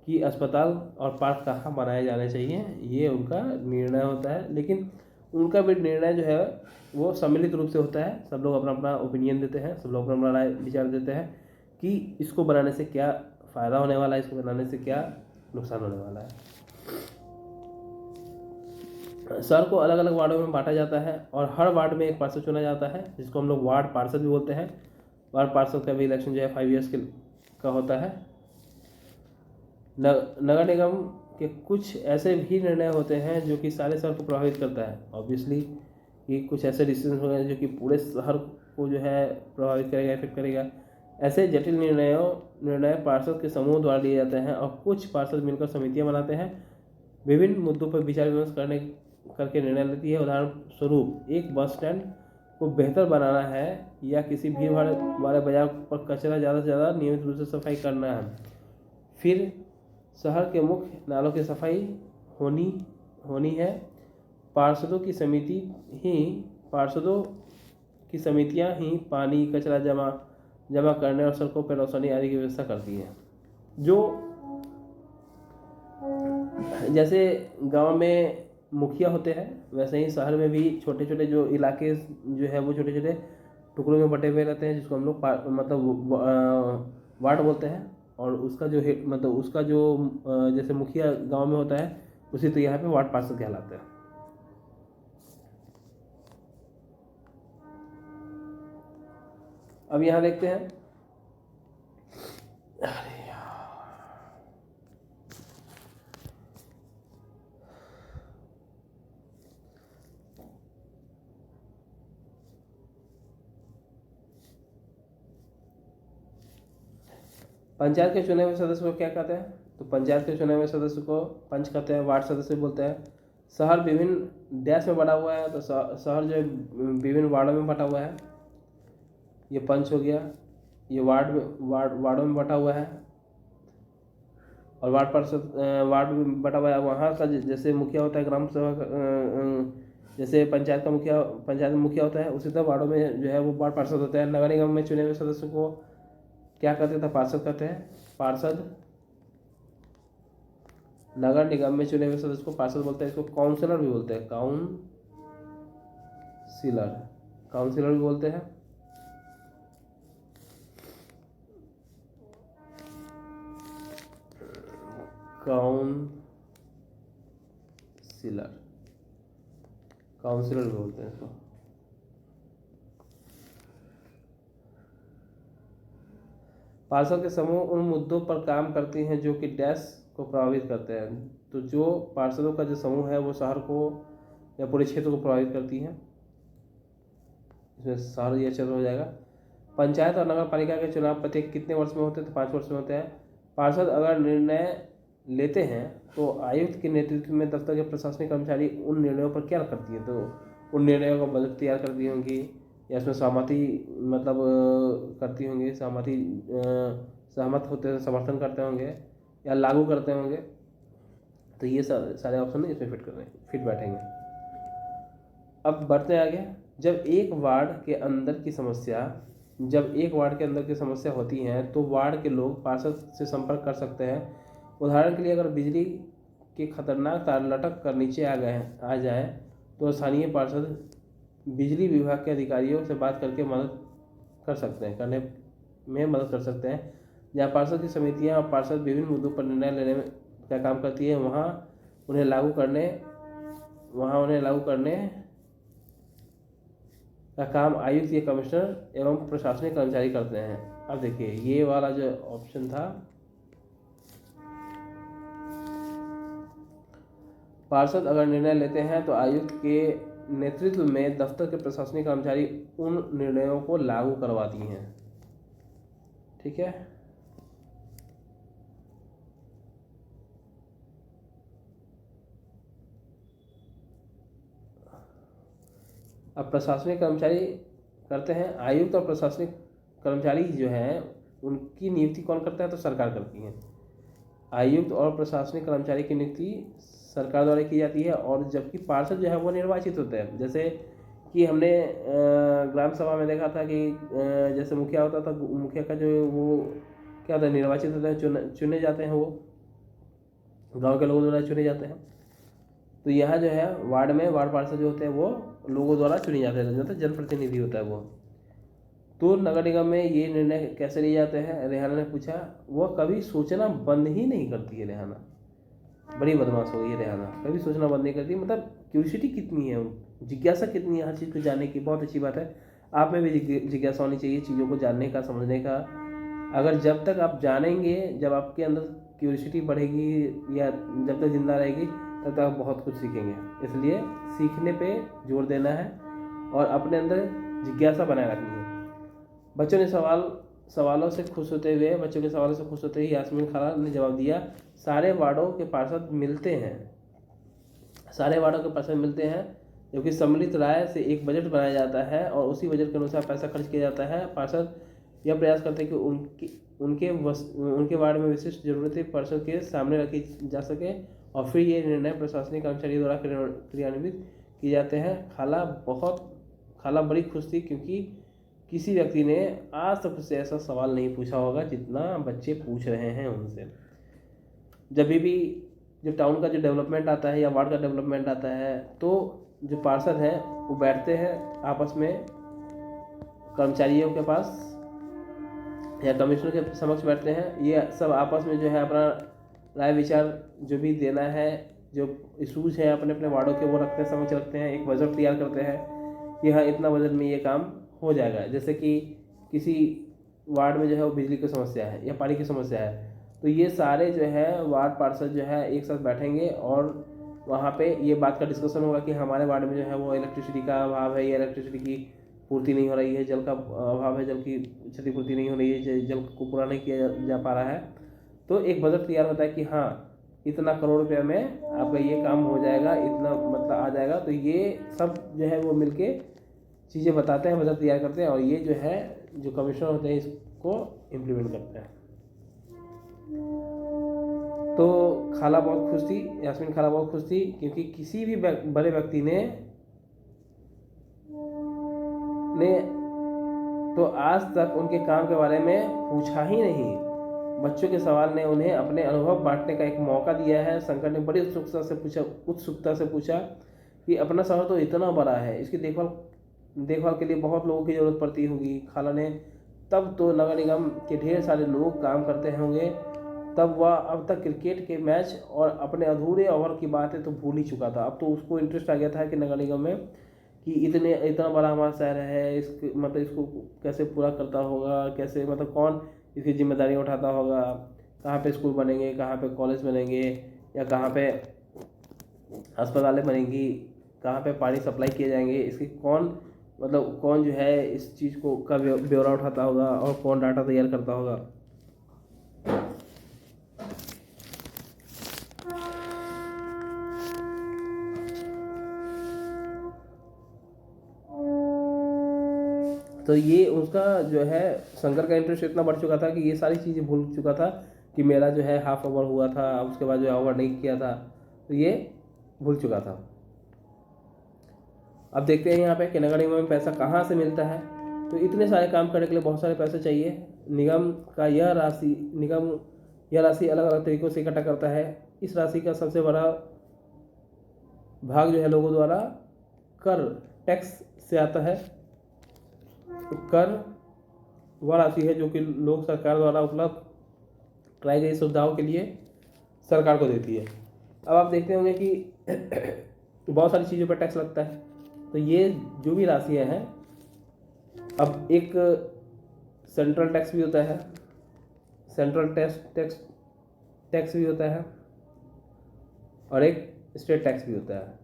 कि अस्पताल और पार्क कहाँ बनाए जाने चाहिए, ये उनका निर्णय होता है। लेकिन उनका भी निर्णय जो है वो सम्मिलित रूप से होता है। सब लोग अपना अपना ओपिनियन देते हैं, सब लोग अपना अपना राय विचार देते हैं कि इसको बनाने से क्या फ़ायदा होने वाला है, इसको बनाने से क्या नुकसान होने वाला है। शहर को अलग अलग वार्डों में बांटा जाता है और हर वार्ड में एक पार्षद चुना जाता है, जिसको हम लोग वार्ड पार्षद भी बोलते हैं। वार्ड पार्षद का भी इलेक्शन जो है 5 ईयर्स का होता है। नगर निगम के कुछ ऐसे भी निर्णय होते हैं जो कि सारे शहर को प्रभावित करता है। ऑब्वियसली कि कुछ ऐसे डिसीजन होंगे जो कि पूरे शहर को जो है प्रभावित करेगा, इफेक्ट करेगा। ऐसे जटिल निर्णय पार्षद के समूह द्वारा लिए जाते हैं और कुछ पार्षद मिलकर समितियां बनाते हैं, विभिन्न मुद्दों पर विचार विमर्श करके निर्णय लेती है। उदाहरण स्वरूप, एक बस स्टैंड को बेहतर बनाना है या किसी भीड़ भाड़ वाले बाजार पर कचरा ज़्यादा से ज़्यादा नियमित रूप से सफाई करना है। फिर शहर के मुख्य नालों की सफाई होनी है। पार्षदों की समितियां ही पानी कचरा जमा करने और सड़कों पर रोशनी आदि की व्यवस्था करती हैं। जो जैसे गांव में मुखिया होते हैं, वैसे ही शहर में भी छोटे छोटे जो इलाके जो है वो छोटे छोटे टुकड़ों में बटे हुए रहते हैं, जिसको हम लोग मतलब वार्ड बोलते हैं। और उसका जो उसका जो जैसे मुखिया गांव में होता है, उसी तो यहाँ पे वार्ड पार्षद कहलाते हैं। अब यहाँ देखते हैं, पंचायत के चुने हुए सदस्य को क्या कहते हैं। तो पंचायत के चुने हुए सदस्य को पंच कहते हैं, वार्ड सदस्य बोलते हैं। शहर विभिन्न देश में बटा हुआ है, तो शहर जो विभिन्न वार्डों में बटा हुआ है। ये पंच हो गया, ये वार्डों में बटा हुआ है। और वार्ड में बटा हुआ है। वहाँ का जैसे मुखिया होता है ग्राम सभा, जैसे पंचायत में मुखिया होता है, उसी तरह वार्डों में जो है वो वार्ड पार्षद होते हैं। नगर निगम में चुने हुए सदस्य को क्या कहते थे, पार्षद कहते हैं। नगर निगम में चुने हुए सदस्य को पार्षद बोलते हैं। इसको काउंसलर भी बोलते हैं, काउंसिलर भी बोलते हैं। काउंसिलर भी बोलते हैं इसको। पार्षद के समूह उन मुद्दों पर काम करते हैं जो कि डैश को प्रभावित करते हैं। तो जो पार्षदों का जो समूह है वो शहर को या पूरे क्षेत्र को प्रभावित करती हैं। इसमें शहर या क्षेत्र हो जाएगा। पंचायत और नगर पालिका के चुनाव प्रत्येक कितने वर्ष में होते हैं? तो 5 वर्ष में होते हैं। पार्षद अगर निर्णय लेते हैं तो आयुक्त के नेतृत्व में दफ्तर के प्रशासनिक कर्मचारी उन निर्णयों पर क्या करती है? तो उन निर्णयों का बजट तैयार करती होंगी, या इसमें सहमति मतलब करती होंगी, सहमत होते हैं, समर्थन करते होंगे, या लागू करते होंगे। तो ये सारे ऑप्शन इसमें फिट बैठेंगे। अब बढ़ते हैं आगे। जब एक वार्ड के अंदर की समस्या होती है तो वार्ड के लोग पार्षद से संपर्क कर सकते हैं। उदाहरण के लिए अगर बिजली के खतरनाक तार लटक कर नीचे आ जाए तो स्थानीय पार्षद बिजली विभाग के अधिकारियों से बात करके करने में मदद कर सकते हैं। जहाँ पार्षद की समितियाँ और पार्षद विभिन्न मुद्दों पर निर्णय लेने में का काम करती है, वहाँ उन्हें लागू करने का काम आयुक्त या कमिश्नर एवं प्रशासनिक कर्मचारी करते हैं। अब देखिए ये वाला जो ऑप्शन था, पार्षद अगर निर्णय लेते हैं तो आयुक्त के नेतृत्व में दफ्तर के प्रशासनिक कर्मचारी उन निर्णयों को लागू करवाती हैं। ठीक है। अब प्रशासनिक कर्मचारी करते हैं, आयुक्त और प्रशासनिक कर्मचारी जो हैं उनकी नियुक्ति कौन करता है? तो सरकार करती है। आयुक्त और प्रशासनिक कर्मचारी की नियुक्ति सरकार द्वारा की जाती है, और जबकि पार्षद जो है वो निर्वाचित होते हैं। जैसे कि हमने ग्राम सभा में देखा था कि जैसे मुखिया होता था, मुखिया का जो वो क्या होता है, निर्वाचित होते हैं, चुने जाते हैं, वो गांव के लोगों द्वारा चुने जाते हैं। तो यहाँ जो है वार्ड पार्षद जो होते हैं वो लोगों द्वारा चुने जाते हैं, मतलब जनप्रतिनिधि होता है वो। तो नगर निगम में ये निर्णय कैसे लिए जाते हैं? रेहाना ने पूछा। वह कभी सोचना बंद ही नहीं करती है रेहाना, बड़ी बदमाश हो गई है रेहाना, कभी सोचना बंद नहीं करती। मतलब क्यूरियोसिटी कितनी है, जिज्ञासा कितनी है हर चीज़ को जानने की। बहुत अच्छी बात है, आप में भी जिज्ञासा होनी चाहिए चीज़ों को जानने का, समझने का। अगर जब तक आप जानेंगे, जब आपके अंदर क्यूरियोसिटी बढ़ेगी या जब तक जिंदा रहेगी, तब तक आप बहुत कुछ सीखेंगे। इसलिए सीखने पे जोर देना है और अपने अंदर जिज्ञासा बनाए रखनी है। बच्चों के सवालों से खुश होते ही यास्मीन खाला ने जवाब दिया, सारे वार्डों के पार्षद मिलते हैं, जबकि सम्मिलित राय से एक बजट बनाया जाता है और उसी बजट के अनुसार पैसा खर्च किया जाता है। पार्षद यह प्रयास करते हैं कि उनके वार्ड में विशिष्ट जरूरतें पार्षद के सामने रखी जा सके और फिर ये निर्णय प्रशासनिक कर्मचारियों द्वारा क्रियान्वित किए जाते हैं। खाला बड़ी खुश थी क्योंकि किसी व्यक्ति ने आज तक उससे ऐसा सवाल नहीं पूछा होगा जितना बच्चे पूछ रहे हैं उनसे। जब टाउन का जो डेवलपमेंट आता है या वार्ड का डेवलपमेंट आता है, तो जो पार्षद हैं वो बैठते हैं आपस में कर्मचारियों के पास या कमिश्नर के समक्ष बैठते हैं। ये सब आपस में जो है अपना राय विचार जो भी देना है, जो इशूज़ हैं अपने अपने वार्डों के, वो समक्ष रखते हैं। एक बजट तैयार करते हैं कि हाँ इतना बजट में ये काम हो जाएगा। जैसे कि किसी वार्ड में जो है वो बिजली की समस्या है या पानी की समस्या है, तो ये सारे जो है वार्ड पार्षद जो है एक साथ बैठेंगे और वहाँ पे ये बात का डिस्कशन होगा कि हमारे वार्ड में जो है वो इलेक्ट्रिसिटी का अभाव है, या इलेक्ट्रिसिटी की पूर्ति नहीं हो रही है, जल का अभाव है, जल की क्षतिपूर्ति नहीं हो रही है, जल को पूरा नहीं किया जा पा रहा है। तो एक बजट तैयार होता है कि हाँ इतना करोड़ रुपये में आपका ये काम हो जाएगा, इतना मतलब आ जाएगा। तो ये सब जो है वो मिलके चीज़ें बताते हैं, बजट तैयार करते हैं और ये जो है जो कमिश्नर होते हैं इसको इम्प्लीमेंट करते हैं। तो खाला बहुत खुश थी, यास्मीन खाला बहुत खुश थी क्योंकि किसी भी बड़े व्यक्ति ने तो आज तक उनके काम के बारे में पूछा ही नहीं। बच्चों के सवाल ने उन्हें अपने अनुभव बांटने का एक मौका दिया है। शंकर ने बड़ी उत्सुकता से पूछा कि अपना शहर तो इतना बड़ा है, इसकी देखभाल के लिए बहुत लोगों की ज़रूरत पड़ती होगी। खाला ने तब तो नगर निगम के ढेर सारे लोग काम करते होंगे, तब वह अब तक क्रिकेट के मैच और अपने अधूरे ओवर की बातें तो भूल ही चुका था। अब तो उसको इंटरेस्ट आ गया था कि नगर निगम में कि इतना बड़ा हमारा शहर है, इसको कैसे पूरा करता होगा, कैसे मतलब कौन इसकी जिम्मेदारी उठाता होगा, कहाँ पे स्कूल बनेंगे, कहाँ पे कॉलेज बनेंगे, या कहाँ पे अस्पतालें बनेंगी, कहाँ पे पानी सप्लाई किए जाएंगे, इसकी कौन मतलब कौन जो है इस चीज़ को का ब्यौरा उठाता होगा और कौन डाटा तैयार करता होगा। तो ये उसका जो है शंकर का इंटरेस्ट इतना बढ़ चुका था कि ये सारी चीज़ें भूल चुका था कि मेरा जो है हाफ ओवर हुआ था, उसके बाद जो है ओवर नहीं किया था, तो ये भूल चुका था। अब देखते हैं यहाँ पे कि नगर निगम में पैसा कहाँ से मिलता है। तो इतने सारे काम करने के लिए बहुत सारे पैसे चाहिए। निगम यह राशि अलग अलग तरीक़ों से इकट्ठा करता है। इस राशि का सबसे बड़ा भाग जो है लोगों द्वारा कर टैक्स से आता है। तो कर वह राशि है जो कि लोग सरकार द्वारा उपलब्ध कराई गई सुविधाओं के लिए सरकार को देती है। अब आप देखते होंगे कि बहुत सारी चीज़ों पर टैक्स लगता है। तो ये जो भी राशियाँ हैं, अब एक सेंट्रल टैक्स भी होता है, सेंट्रल टैक्स भी होता है और एक स्टेट टैक्स भी होता है।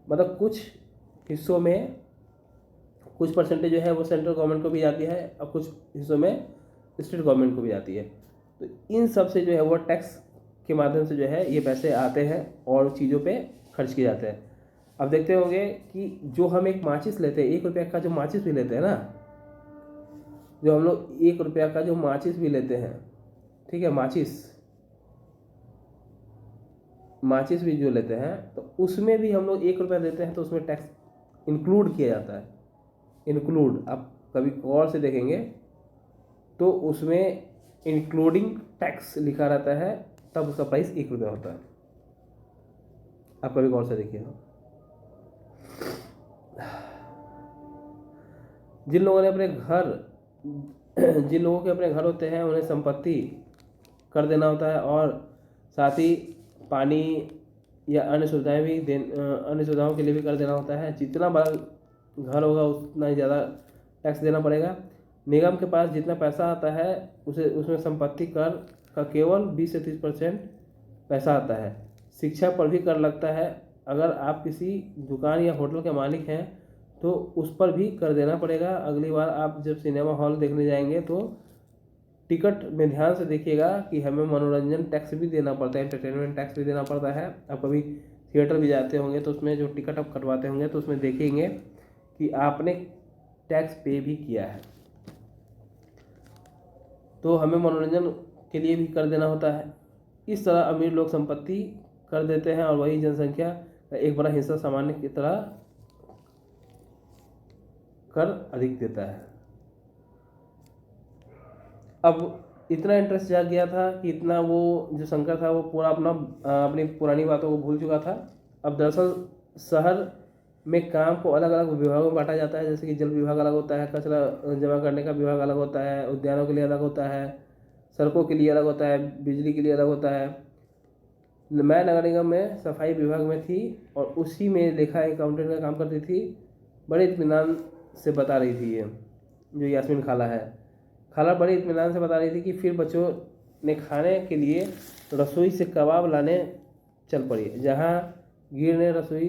मतलब कुछ हिस्सों में कुछ परसेंटेज जो है वो सेंट्रल गवर्नमेंट को भी जाती है और कुछ हिस्सों में स्टेट गवर्नमेंट को भी जाती है। तो इन सब से जो है वो टैक्स के माध्यम से जो है ये पैसे आते हैं और चीज़ों पे खर्च किए जाते हैं। अब देखते होंगे कि जो हम एक माचिस लेते हैं, 1 रुपये का जो माचिस भी लेते हैं ना, जो हम लोग 1 रुपया का जो माचिस भी लेते हैं, ठीक है, माचिस भी जो लेते हैं, तो उसमें भी हम लोग 1 रुपया देते हैं तो उसमें टैक्स इंक्लूड किया जाता है। इंक्लूड आप कभी गौर से देखेंगे तो उसमें इंक्लूडिंग टैक्स लिखा रहता है, तब उसका प्राइस 1 रुपया होता है। आप कभी गौर से देखिएगा। जिन लोगों के अपने घर होते हैं उन्हें संपत्ति कर देना होता है और साथ ही पानी या अन्य सुविधाओं के लिए भी कर देना होता है। जितना बड़ा घर होगा उतना ही ज़्यादा टैक्स देना पड़ेगा। निगम के पास जितना पैसा आता है उसमें संपत्ति कर का केवल 20 से 30% पैसा आता है। शिक्षा पर भी कर लगता है। अगर आप किसी दुकान या होटल के मालिक हैं तो उस पर भी कर देना पड़ेगा। अगली बार आप जब सिनेमा हॉल देखने जाएंगे तो टिकट में ध्यान से देखिएगा कि हमें मनोरंजन टैक्स भी देना पड़ता है, एंटरटेनमेंट टैक्स भी देना पड़ता है। आप कभी थिएटर भी जाते होंगे तो उसमें जो टिकट आप कटवाते होंगे तो उसमें देखेंगे कि आपने टैक्स पे भी किया है। तो हमें मनोरंजन के लिए भी कर देना होता है। इस तरह अमीर लोग संपत्ति कर देते हैं और वही जनसंख्या का एक बड़ा हिस्सा सामान्य की तरह कर अधिक देता है। अब इतना इंटरेस्ट जाग गया था कि इतना वो जो शंकर था वो पूरा अपनी पुरानी बातों को भूल चुका था। अब दरअसल शहर में काम को अलग अलग विभागों में बांटा जाता है। जैसे कि जल विभाग अलग होता है, कचरा जमा करने का विभाग अलग होता है, उद्यानों के लिए अलग होता है, सड़कों के लिए अलग होता है, बिजली के लिए अलग होता है। मैं नगर निगम में सफाई विभाग में थी और उसी में लेखा अकाउंटेंट का काम करती थी। बड़े इत्मीनान से बता रही थी ये जो यास्मीन खाला बड़े इत्मीनान से बता रही थी कि फिर बच्चों ने खाने के लिए रसोई से कबाब लाने चल पड़ी। जहाँ गिर ने रसोई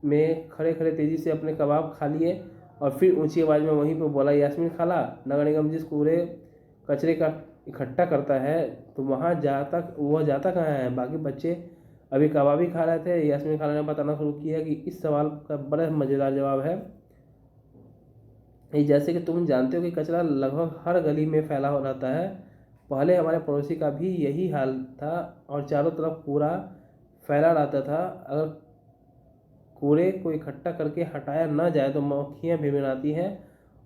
में खड़े खड़े तेज़ी से अपने कबाब खा लिए और फिर ऊंची आवाज़ में वहीं पर बोला, यास्मीन खाला, नगर निगम जिस कूड़े कचरे का इकट्ठा करता है तो वह जाता कहाँ है? बाकी बच्चे अभी कबाब ही खा रहे थे। यास्मीन खाला ने बताना शुरू किया कि इस सवाल का बड़ा मज़ेदार जवाब है। जैसे कि तुम जानते हो कि कचरा लगभग हर गली में फैला हो रहता है। पहले हमारे पड़ोसी का भी यही हाल था और चारों तरफ कूड़ा फैला रहता था। अगर कूड़े को इकट्ठा करके हटाया न जाए तो मक्खियाँ भिनभिनाती हैं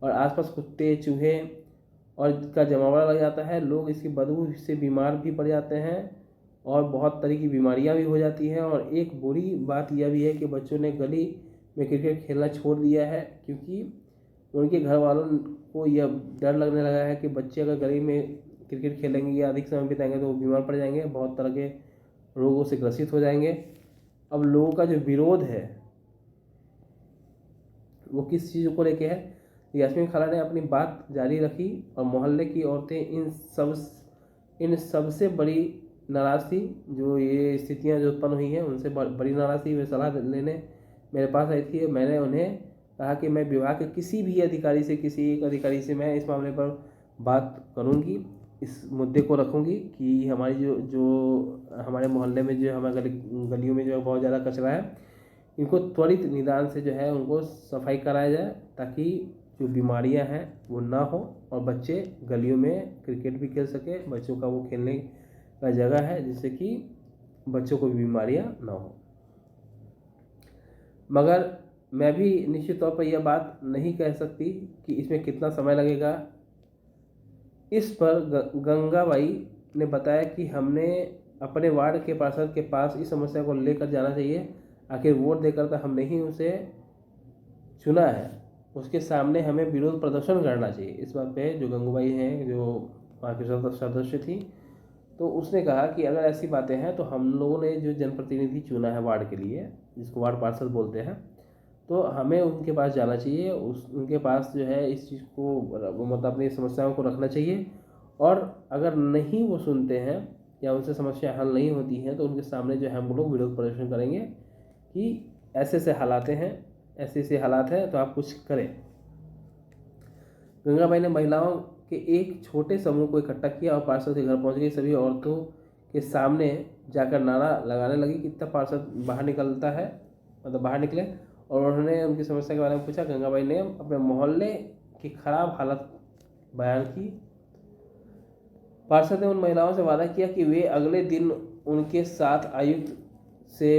और आसपास कुत्ते चूहे और का जमावड़ा लग जाता है। लोग इसकी बदबू से बीमार भी पड़ जाते हैं और बहुत तरह की बीमारियां भी हो जाती हैं। और एक बुरी बात यह भी है कि बच्चों ने गली में क्रिकेट खेलना छोड़ दिया है क्योंकि उनके घर वालों को यह डर लगने लगा है कि बच्चे अगर गली में क्रिकेट खेलेंगे या अधिक समय बिताएंगे तो वो बीमार पड़ जाएंगे, बहुत तरह के रोगों से ग्रसित हो जाएंगे। अब लोगों का जो विरोध है वो किस चीज़ को लेके है? यास्मीन खाला ने अपनी बात जारी रखी और मोहल्ले की औरतें इन सबसे बड़ी नाराज़ थी। जो ये स्थितियां जो उत्पन्न हुई हैं उनसे बड़ी नाराज़ थी। वे सलाह लेने मेरे पास आई थी। मैंने उन्हें कहा कि मैं विभाग के किसी भी अधिकारी से, किसी एक अधिकारी से मैं इस मामले पर बात करूंगी, इस मुद्दे को रखूंगी कि हमारी जो हमारे मोहल्ले में जो हमारे गलियों में जो बहुत ज़्यादा कचरा है, इनको त्वरित निदान से जो है उनको सफाई कराया जाए, ताकि जो बीमारियां हैं वो ना हो और बच्चे गलियों में क्रिकेट भी खेल सके। बच्चों का वो खेलने का जगह है जिससे कि बच्चों को बीमारियां ना हो। मगर मैं भी निश्चित तौर पर यह बात नहीं कह सकती कि इसमें कितना समय लगेगा। इस पर गंगाबाई ने बताया कि हमने अपने वार्ड के पार्षद के पास इस समस्या को लेकर जाना चाहिए। आखिर वोट देकर तो हमने ही उसे चुना है, उसके सामने हमें विरोध प्रदर्शन करना चाहिए। इस बात पे जो गंगूबाई हैं, जो वहाँ की सदस्य थी, तो उसने कहा कि अगर ऐसी बातें हैं तो हम लोगों ने जो जनप्रतिनिधि चुना है वार्ड के लिए, जिसको वार्ड पार्षद बोलते हैं, तो हमें उनके पास जाना चाहिए, उनके पास जो है इस चीज़ को मतलब अपनी समस्याओं को रखना चाहिए। और अगर नहीं वो सुनते हैं या उनसे समस्या हल नहीं होती है तो उनके सामने जो है हम लोग विरोध प्रदर्शन करेंगे कि ऐसे ऐसे हालात हैं, ऐसे ऐसे हालात हैं, तो आप कुछ करें। गंगाबाई ने महिलाओं के एक छोटे समूह को इकट्ठा किया और पार्षद के घर पहुंच गई। सभी औरतों के सामने जाकर नारा लगाने लगी कि तब पार्षद बाहर निकलता है, मतलब बाहर निकले, और उन्होंने उनकी समस्या के बारे में पूछा। गंगाबाई ने अपने मोहल्ले की खराब हालत बयान की। पार्षद ने उन महिलाओं से वादा किया कि वे अगले दिन उनके साथ आयुक्त से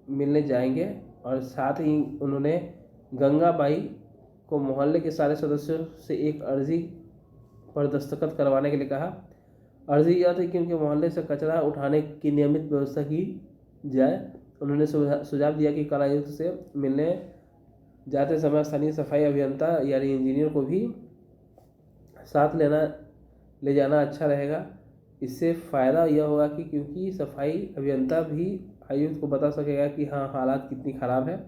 मिलने जाएंगे, और साथ ही उन्होंने गंगाबाई को मोहल्ले के सारे सदस्यों से एक अर्जी पर दस्तखत करवाने के लिए कहा। अर्जी यह थी कि उनके मोहल्ले से कचरा उठाने की नियमित व्यवस्था की जाए। उन्होंने सुझाव दिया कि कल आयुक्त से मिलने जाते समय स्थानीय सफाई अभियंता यानी इंजीनियर को भी साथ ले जाना अच्छा रहेगा। इससे फ़ायदा यह होगा कि क्योंकि सफाई अभियंता भी आयुक्त को बता सकेगा कि हाँ, हालात कितनी ख़राब है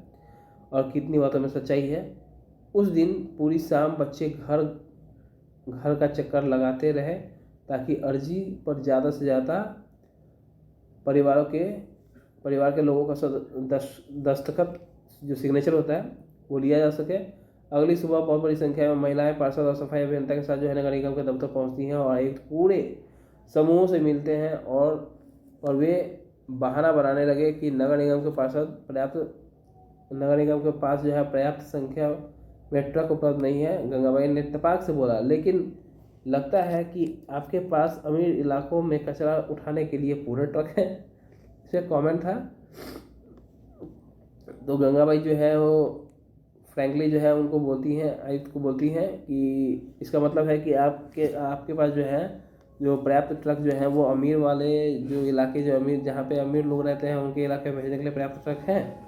और कितनी बातों में सच्चाई है। उस दिन पूरी शाम बच्चे घर का चक्कर लगाते रहे ताकि अर्जी पर ज़्यादा से ज़्यादा परिवार के लोगों का दस्तखत जो सिग्नेचर होता है वो लिया जा सके। अगली सुबह बहुत बड़ी संख्या में महिलाएं पार्षद और सफाई अभियंता के साथ जो है नगर निगम के दफ्तर पहुंचती हैं और आयुक्त पूरे समूह से मिलते हैं और वे बहाना बनाने लगे कि नगर निगम के पास जो है पर्याप्त संख्या में ट्रक उपलब्ध नहीं है। गंगाबाई ने इत्तेफाक से बोला, लेकिन लगता है कि आपके पास अमीर इलाकों में कचरा उठाने के लिए पूरे ट्रक हैं। इसका कमेंट था। तो गंगाबाई जो है वो फ्रैंकली जो है उनको बोलती हैं, आयुक्त को बोलती हैं कि इसका मतलब है कि आपके पास जो है जो पर्याप्त ट्रक जो है वो अमीर वाले जो इलाके, जो अमीर जहाँ पे अमीर लोग रहते हैं उनके इलाके में भेजने के लिए पर्याप्त ट्रक हैं,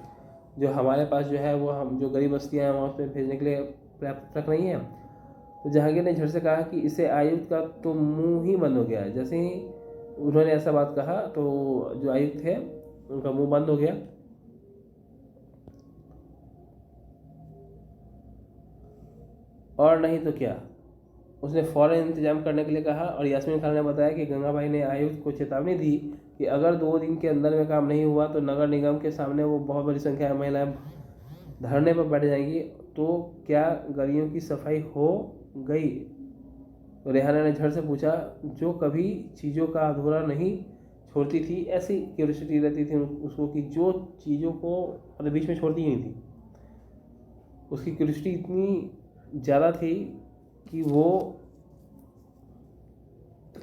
जो हमारे पास जो है वो हम जो गरीब बस्तियाँ हैं वहाँ पे भेजने के लिए पर्याप्त ट्रक नहीं है। तो जहांगीर ने झट से कहा कि इससे आयुक्त का तो मुंह ही बंद हो गया है। जैसे ही उन्होंने ऐसा बात कहा तो जो आयुक्त थे उनका मुंह बंद हो गया। और नहीं तो क्या, उसने फ़ौरन इंतजाम करने के लिए कहा। और यास्मीन खान ने बताया कि गंगाबाई ने आयुक्त को चेतावनी दी कि अगर 2 दिन के अंदर में काम नहीं हुआ तो नगर निगम के सामने वो बहुत बड़ी संख्या में महिलाएं धरने पर बैठ जाएंगी। तो क्या गलियों की सफाई हो गई? तो रेहाना ने झट से पूछा, जो कभी चीज़ों का अधूरा नहीं छोड़ती थी। ऐसी क्यूरियोसिटी रहती थी उसको कि जो चीज़ों को मतलब बीच में छोड़ती ही नहीं थी। उसकी क्यूरियोसिटी इतनी ज़्यादा थी कि वो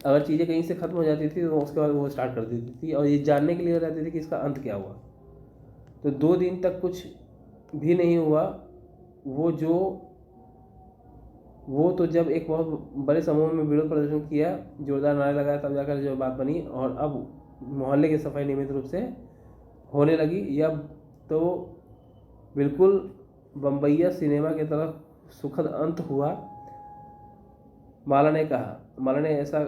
अगर चीज़ें कहीं से ख़त्म हो जाती थी तो उसके बाद वो स्टार्ट कर देती थी, और ये जानने के लिए रहती थी कि इसका अंत क्या हुआ। तो 2 दिन तक कुछ भी नहीं हुआ। वो तो जब एक बहुत बड़े समूह में विरोध प्रदर्शन किया, जोरदार नारे लगाया, तब जाकर जो बात बनी और अब मोहल्ले की सफाई नियमित रूप से होने लगी। यह तो बिल्कुल बम्बईया सिनेमा की तरह सुखद अंत हुआ, माला ने कहा। माला ने ऐसा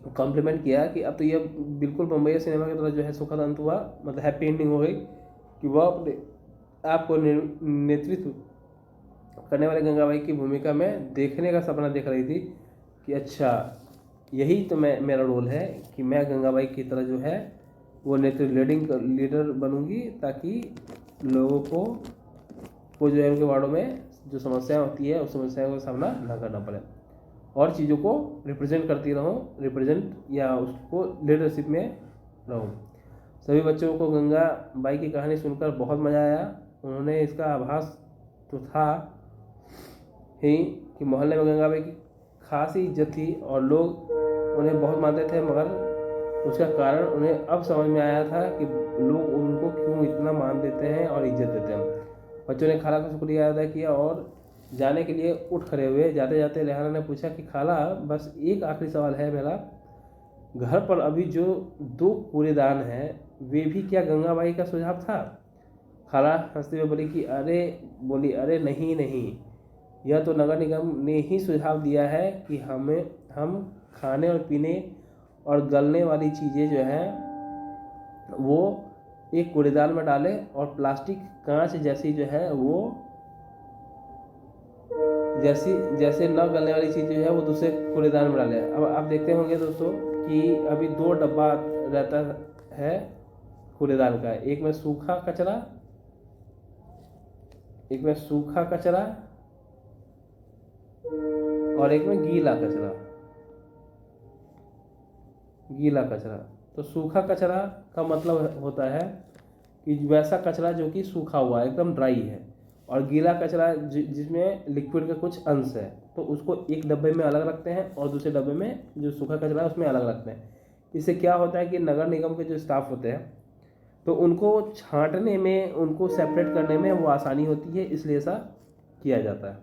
कॉम्प्लीमेंट किया कि अब तो यह बिल्कुल बम्बईया सिनेमा की तरह जो है सुखद अंत हुआ, मतलब हैप्पी एंडिंग हो गई कि वह अपने आप को नेतृत्व करने वाले गंगाबाई की भूमिका में देखने का सपना देख रही थी कि अच्छा, यही तो मेरा रोल है कि मैं गंगाबाई की तरह जो है वो लीडर बनूंगी ताकि लोगों को को जो है उनके वार्डों में जो समस्याएं होती है उस समस्याओं का सामना ना करना पड़े, और चीज़ों को रिप्रेजेंट करती रहो, रिप्रेजेंट या उसको लीडरशिप में रहो। सभी बच्चों को गंगा बाई की कहानी सुनकर बहुत मज़ा आया। उन्होंने इसका आभास तो था ही कि मोहल्ले में गंगा बाई की खासी इज्जत थी और लोग उन्हें बहुत मानते थे, मगर उसका कारण उन्हें अब समझ में आया था कि लोग उनको क्यों इतना मान देते हैं और इज्जत देते हैं। बच्चों ने खाला का शुक्रिया अदा किया और जाने के लिए उठ खड़े हुए। जाते जाते रेहाना ने पूछा कि खाला, बस एक आखिरी सवाल है मेरा, घर पर अभी जो 2 कूड़ेदान हैं वे भी क्या गंगाबाई का सुझाव था? खाला हंसते हुए बोली अरे नहीं नहीं, यह तो नगर निगम ने ही सुझाव दिया है कि हम खाने और पीने और गलने वाली चीज़ें जो हैं वो एक कूड़ेदान में डालें और प्लास्टिक कांच जैसी जो है वो जैसे न गलने वाली चीज़ जो है वो दूसरे कूड़ेदान में डालें। अब आप देखते होंगे दोस्तों कि अभी 2 डब्बा रहता है कूड़ेदान का, एक में सूखा कचरा और एक में गीला कचरा। तो सूखा कचरा का मतलब होता है कि वैसा कचरा जो कि सूखा हुआ है, एकदम ड्राई है, और गीला कचरा जिसमें लिक्विड का कुछ अंश है, तो उसको एक डब्बे में अलग रखते हैं और दूसरे डब्बे में जो सूखा कचरा है उसमें अलग रखते हैं। इससे क्या होता है कि नगर निगम के जो स्टाफ होते हैं तो उनको छांटने में, उनको सेपरेट करने में वो आसानी होती है, इसलिए ऐसा किया जाता है।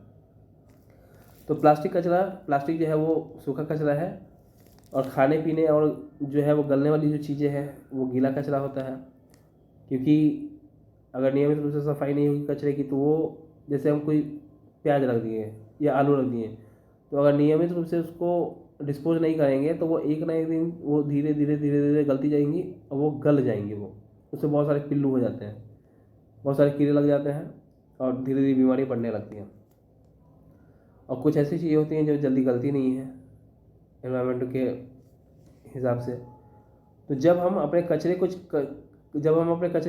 तो प्लास्टिक जो है वो सूखा कचरा है, और खाने पीने और जो है वो गलने वाली जो चीज़ें हैं वो गीला कचरा होता है। क्योंकि अगर नियमित रूप से सफाई नहीं होगी कचरे की, तो वो जैसे हम कोई प्याज रख दिए या आलू रख दिए, तो अगर नियमित रूप से उसको डिस्पोज नहीं करेंगे तो वो एक ना एक दिन वो धीरे धीरे गलती जाएंगी और वो गल जाएंगी, वो उससे बहुत सारे पिल्लू हो जाते हैं, बहुत सारे कीड़े लग जाते हैं और धीरे धीरे बीमारी बढ़ने लगती हैं। और कुछ ऐसी चीज़ें होती हैं जो जल्दी गलती नहीं है एनवायरनमेंट के हिसाब से। तो जब हम अपने कचरे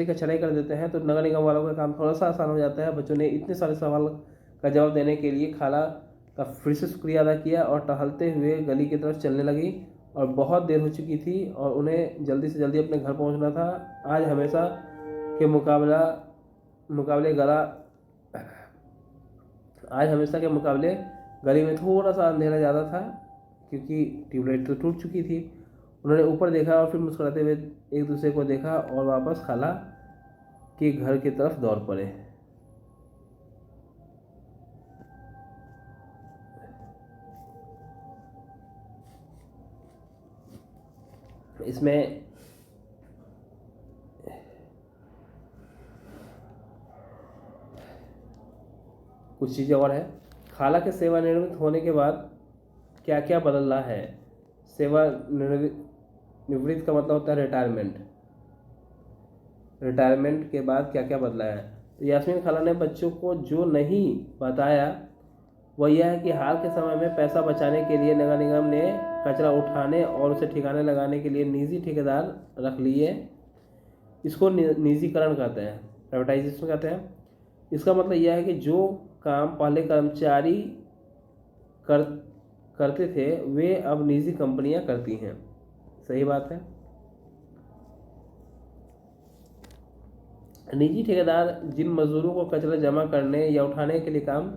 की छटाई कर देते हैं तो नगर निगम वालों का काम थोड़ा सा आसान हो जाता है। बच्चों ने इतने सारे सवाल का जवाब देने के लिए खाला का फिर से शुक्रिया अदा किया और टहलते हुए गली की तरफ चलने लगी, और बहुत देर हो चुकी थी और उन्हें जल्दी से जल्दी अपने घर पहुंचना था। आज हमेशा के मुकाबले गली में थोड़ा सा अंधेरा ज़्यादा था, क्योंकि ट्यूबलाइट तो टूट चुकी थी। उन्होंने ऊपर देखा और फिर मुस्कुराते हुए एक दूसरे को देखा और वापस खाला के घर की तरफ दौड़ पड़े। इसमें कुछ चीज़ें और है। खाला के सेवानिवृत्त होने के बाद क्या क्या बदल रहा है। सेवानिवृत्त का मतलब होता है रिटायरमेंट के बाद क्या क्या बदला है। तो यास्मीन खाला ने बच्चों को जो नहीं बताया वह यह है कि हाल के समय में पैसा बचाने के लिए नगर निगम ने कचरा उठाने और उसे ठिकाने लगाने के लिए निजी ठेकेदार रख लिए। इसको निजीकरण कहते हैं, प्राइवेटाइजेशन कहते हैं। इसका मतलब यह है कि जो काम पहले कर्मचारी करते थे वे अब निजी कंपनियां करती हैं। सही बात है। निजी ठेकेदार जिन मजदूरों को कचरा जमा करने या उठाने के लिए काम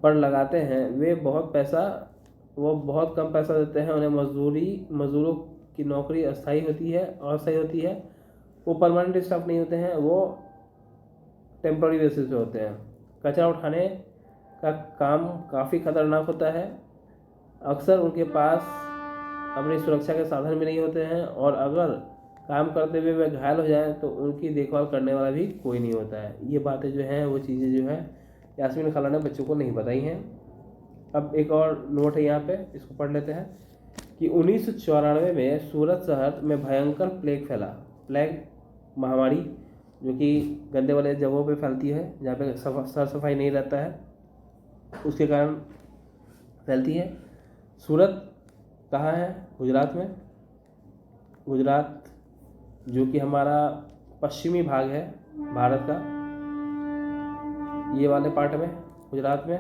पर लगाते हैं वे बहुत कम पैसा देते हैं। उन्हें मजदूरों की नौकरी अस्थायी होती है। वो परमानेंट स्टाफ नहीं होते हैं, वो टेम्पररी बेसिस पे होते हैं। कचरा उठाने का काम काफ़ी खतरनाक होता है। अक्सर उनके पास अपनी सुरक्षा के साधन भी नहीं होते हैं, और अगर काम करते हुए वे घायल हो जाएं तो उनकी देखभाल करने वाला भी कोई नहीं होता है। ये बातें जो हैं वो चीज़ें जो है यास्मीन खाला ने बच्चों को नहीं बताई हैं। अब एक और नोट है यहाँ पे, इसको पढ़ लेते हैं कि 1994 में सूरत शहर में भयंकर प्लेग महामारी, जो कि गंदे वाले जगहों पे फैलती है जहाँ पे साफ सफाई नहीं रहता है, उसके कारण फैलती है। सूरत कहाँ है? गुजरात में। गुजरात जो कि हमारा पश्चिमी भाग है भारत का। ये वाले पार्ट में गुजरात में।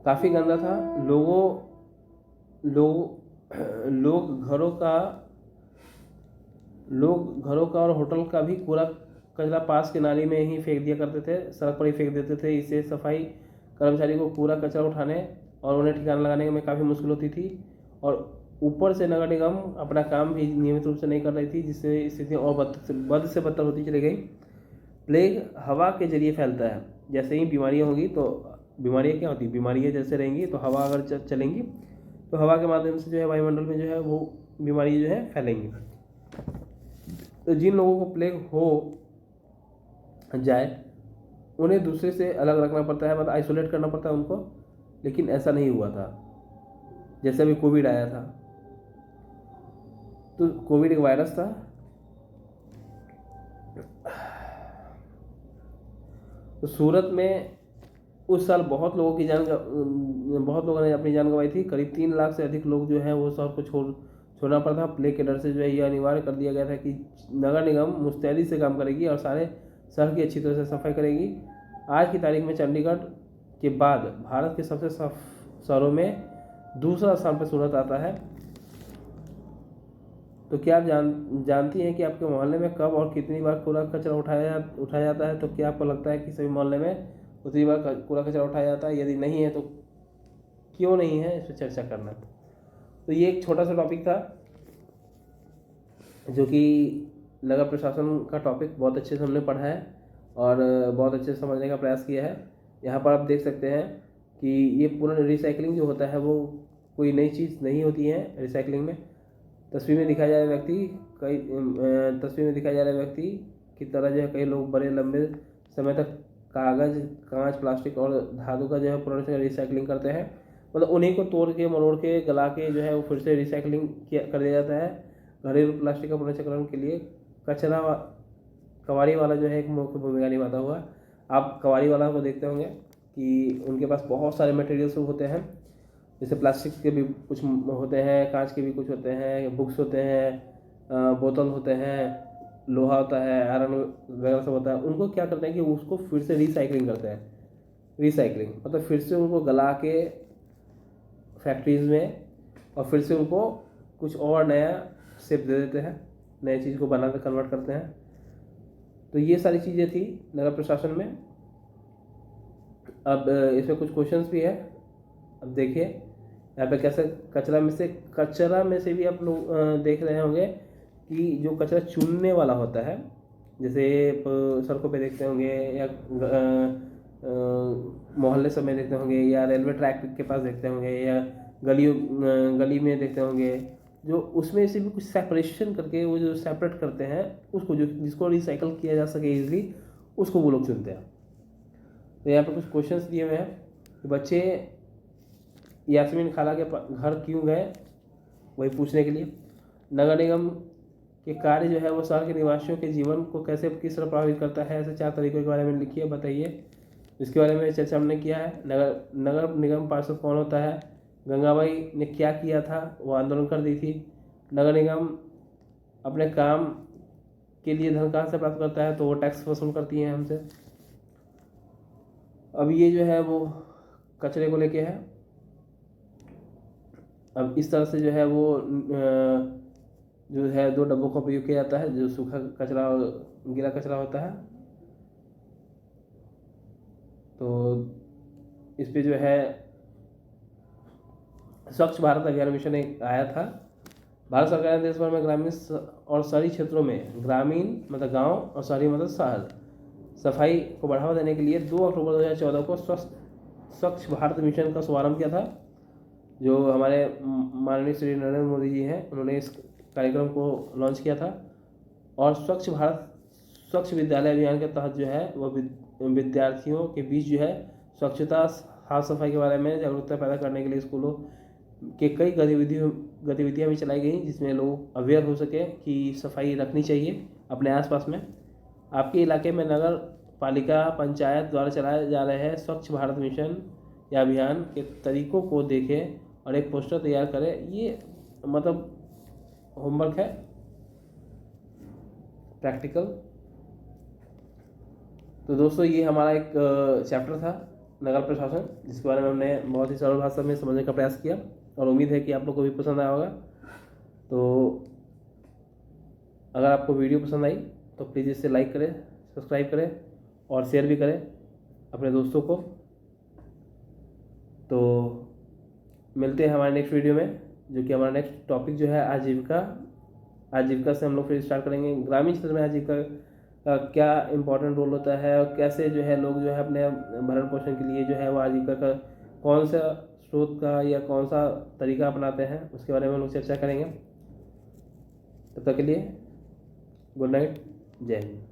काफ़ी गंदा था। लोग घरों का और होटल का भी कूड़ा कचरा पास के नाली में ही फेंक दिया करते थे, सड़क पर ही फेंक देते थे। इससे सफाई कर्मचारी को कूड़ा कचरा उठाने और उन्हें ठिकाना लगाने में काफ़ी मुश्किल होती थी। और ऊपर से नगर निगम अपना काम भी नियमित रूप से नहीं कर रही थी, जिससे स्थिति और बद से बदतर होती चली गई। प्लेग हवा के जरिए फैलता है। जैसे ही बीमारियाँ होंगी तो बीमारियाँ क्या होती है, बीमारियाँ जैसे रहेंगी तो हवा अगर चलेंगी तो हवा के माध्यम से जो है वायुमंडल में जो है वो बीमारी जो है फैलेंगी। तो जिन लोगों को प्लेग हो जाए उन्हें दूसरे से अलग रखना पड़ता है, मतलब आइसोलेट करना पड़ता है उनको। लेकिन ऐसा नहीं हुआ था। जैसे अभी कोविड आया था, तो कोविड एक वायरस था। तो सूरत में उस साल बहुत लोगों ने अपनी जान गंवाई थी। करीब 3 लाख से अधिक लोग जो है वो शहर को छोड़ना पड़ा था। प्लेग के डर से जो है यह अनिवार्य कर दिया गया था कि नगर निगम मुस्तैदी से काम करेगी और सारे शहर की अच्छी तरह से सफाई करेगी। आज की तारीख में चंडीगढ़ के बाद भारत के सबसे साफ शहरों में दूसरा स्थान पर सूरत आता है। तो क्या आप जानती हैं कि आपके मोहल्ले में कब और कितनी बार कूड़ा कचरा उठाया जाता है? तो क्या आपको लगता है कि सभी मोहल्ले में उतनी बार कूड़ा कचरा उठाया जाता है? यदि नहीं है तो क्यों नहीं है, इस पर चर्चा करना। तो ये एक छोटा सा टॉपिक था जो कि नगर प्रशासन का टॉपिक बहुत अच्छे से हमने पढ़ा है और बहुत अच्छे से समझने का प्रयास किया है। यहाँ पर आप देख सकते हैं कि ये पूरा रिसाइकलिंग जो होता है वो कोई नई चीज़ नहीं होती है। रिसाइकलिंग में तस्वीर में दिखाया जा रहा व्यक्ति की तरह जो है कई लोग बड़े लंबे समय तक कागज़, कांच, प्लास्टिक और धातु का जो है पुराने से रिसाइकलिंग करते हैं। मतलब उन्हीं को तोड़ के, मरोड़ के, गला के जो है वो फिर से रिसाइकलिंग कर दिया जाता है। घरेलू प्लास्टिक का पुनर्चक्रण के लिए कबाड़ी वाला जो है एक मुख्य भूमिका निभाता हुआ। आप कबाड़ी वाला को देखते होंगे कि उनके पास बहुत सारे मटेरियल्स होते हैं। जैसे प्लास्टिक के भी कुछ होते हैं, कांच के भी कुछ होते हैं, बुक्स होते हैं, बोतल होते हैं, लोहा होता है, आयरन वगैरह सब होता है। उनको क्या करते हैं कि उसको फिर से रिसाइकलिंग करते हैं। रिसाइकलिंग मतलब फिर से उनको गला के फैक्ट्रीज में और फिर से उनको कुछ और नया शेप दे देते हैं, नई चीज़ को बनाकर कन्वर्ट करते हैं। तो ये सारी चीज़ें थी नगर प्रशासन में। अब इसमें कुछ क्वेश्चंस भी है। अब देखिए यहाँ पे कैसे कचरा में से भी आप लोग देख रहे होंगे कि जो कचरा चुनने वाला होता है, जैसे सड़कों पे देखते होंगे या मोहल्ले सब में देखते होंगे या रेलवे ट्रैक के पास देखते होंगे या गली में देखते होंगे, जो उसमें से भी कुछ सेपरेशन करके वो जो सेपरेट करते हैं उसको, जो जिसको रिसाइकल किया जा सके इजीली, उसको वो लोग चुनते हैं। तो यहाँ पर कुछ क्वेश्चंस दिए हुए हैं कि बच्चे यास्मीन खाला के घर क्यों गए, वही पूछने के लिए। नगर निगम के कार्य जो है वो शहर के निवासियों के जीवन को किस तरह प्रभावित करता है, ऐसे 4 तरीकों के बारे में लिखिए, बताइए। इसके बारे में चर्चा हमने किया है। नगर निगम पार्षद कौन होता है, गंगाबाई ने क्या किया था, वो आंदोलन कर दी थी। नगर निगम अपने काम के लिए धन कहाँ से प्राप्त करता है, तो वो टैक्स वसूल करती हैं हमसे। अब ये जो है वो कचरे को लेके है। अब इस तरह से जो है वो जो है 2 डब्बों का उपयोग किया जाता है, जो सूखा कचरा और गीला कचरा होता है। तो इस पे जो है स्वच्छ भारत अभियान मिशन एक आया था। भारत सरकार ने देश भर में ग्रामीण और शहरी क्षेत्रों में, ग्रामीण मतलब गांव और शहरी मतलब शहर, सफाई को बढ़ावा देने के लिए 2 अक्टूबर 2014 को स्वच्छ भारत मिशन का शुभारंभ किया था। जो हमारे माननीय श्री नरेंद्र मोदी जी हैं, उन्होंने इस कार्यक्रम को लॉन्च किया था। और स्वच्छ भारत स्वच्छ विद्यालय अभियान के तहत जो है वह विद्यार्थियों के बीच जो है स्वच्छता, साफ सफाई के बारे में जागरूकता पैदा करने के लिए स्कूलों के कई गतिविधियाँ भी चलाई गई, जिसमें लोग अवेयर हो सके कि सफाई रखनी चाहिए अपने आसपास में। आपके इलाके में नगर पालिका, पंचायत द्वारा चलाए जा रहे हैं स्वच्छ भारत मिशन या अभियान के तरीकों को देखें और एक पोस्टर तैयार करें। ये मतलब होमवर्क है प्रैक्टिकल। तो दोस्तों ये हमारा एक चैप्टर था नगर प्रशासन, जिसके बारे में हमने बहुत ही सरल भाषा में समझने का प्रयास किया और उम्मीद है कि आप लोग को भी पसंद आया होगा। तो अगर आपको वीडियो पसंद आई तो प्लीज़ इसे लाइक करें, सब्सक्राइब करें और शेयर भी करें अपने दोस्तों को। तो मिलते हैं हमारे नेक्स्ट वीडियो में, जो कि हमारा नेक्स्ट टॉपिक जो है आजीविका। आजीविका से हम लोग फिर स्टार्ट करेंगे ग्रामीण क्षेत्र में आजीविका का क्या इम्पोर्टेंट रोल होता है और कैसे जो है लोग जो है अपने भरण पोषण के लिए जो है वो आजीविका का कौन सा स्रोत का या कौन सा तरीका अपनाते हैं, उसके बारे में हम लोग चर्चा करेंगे। तब तक के लिए गुड नाइट, जय हिंद।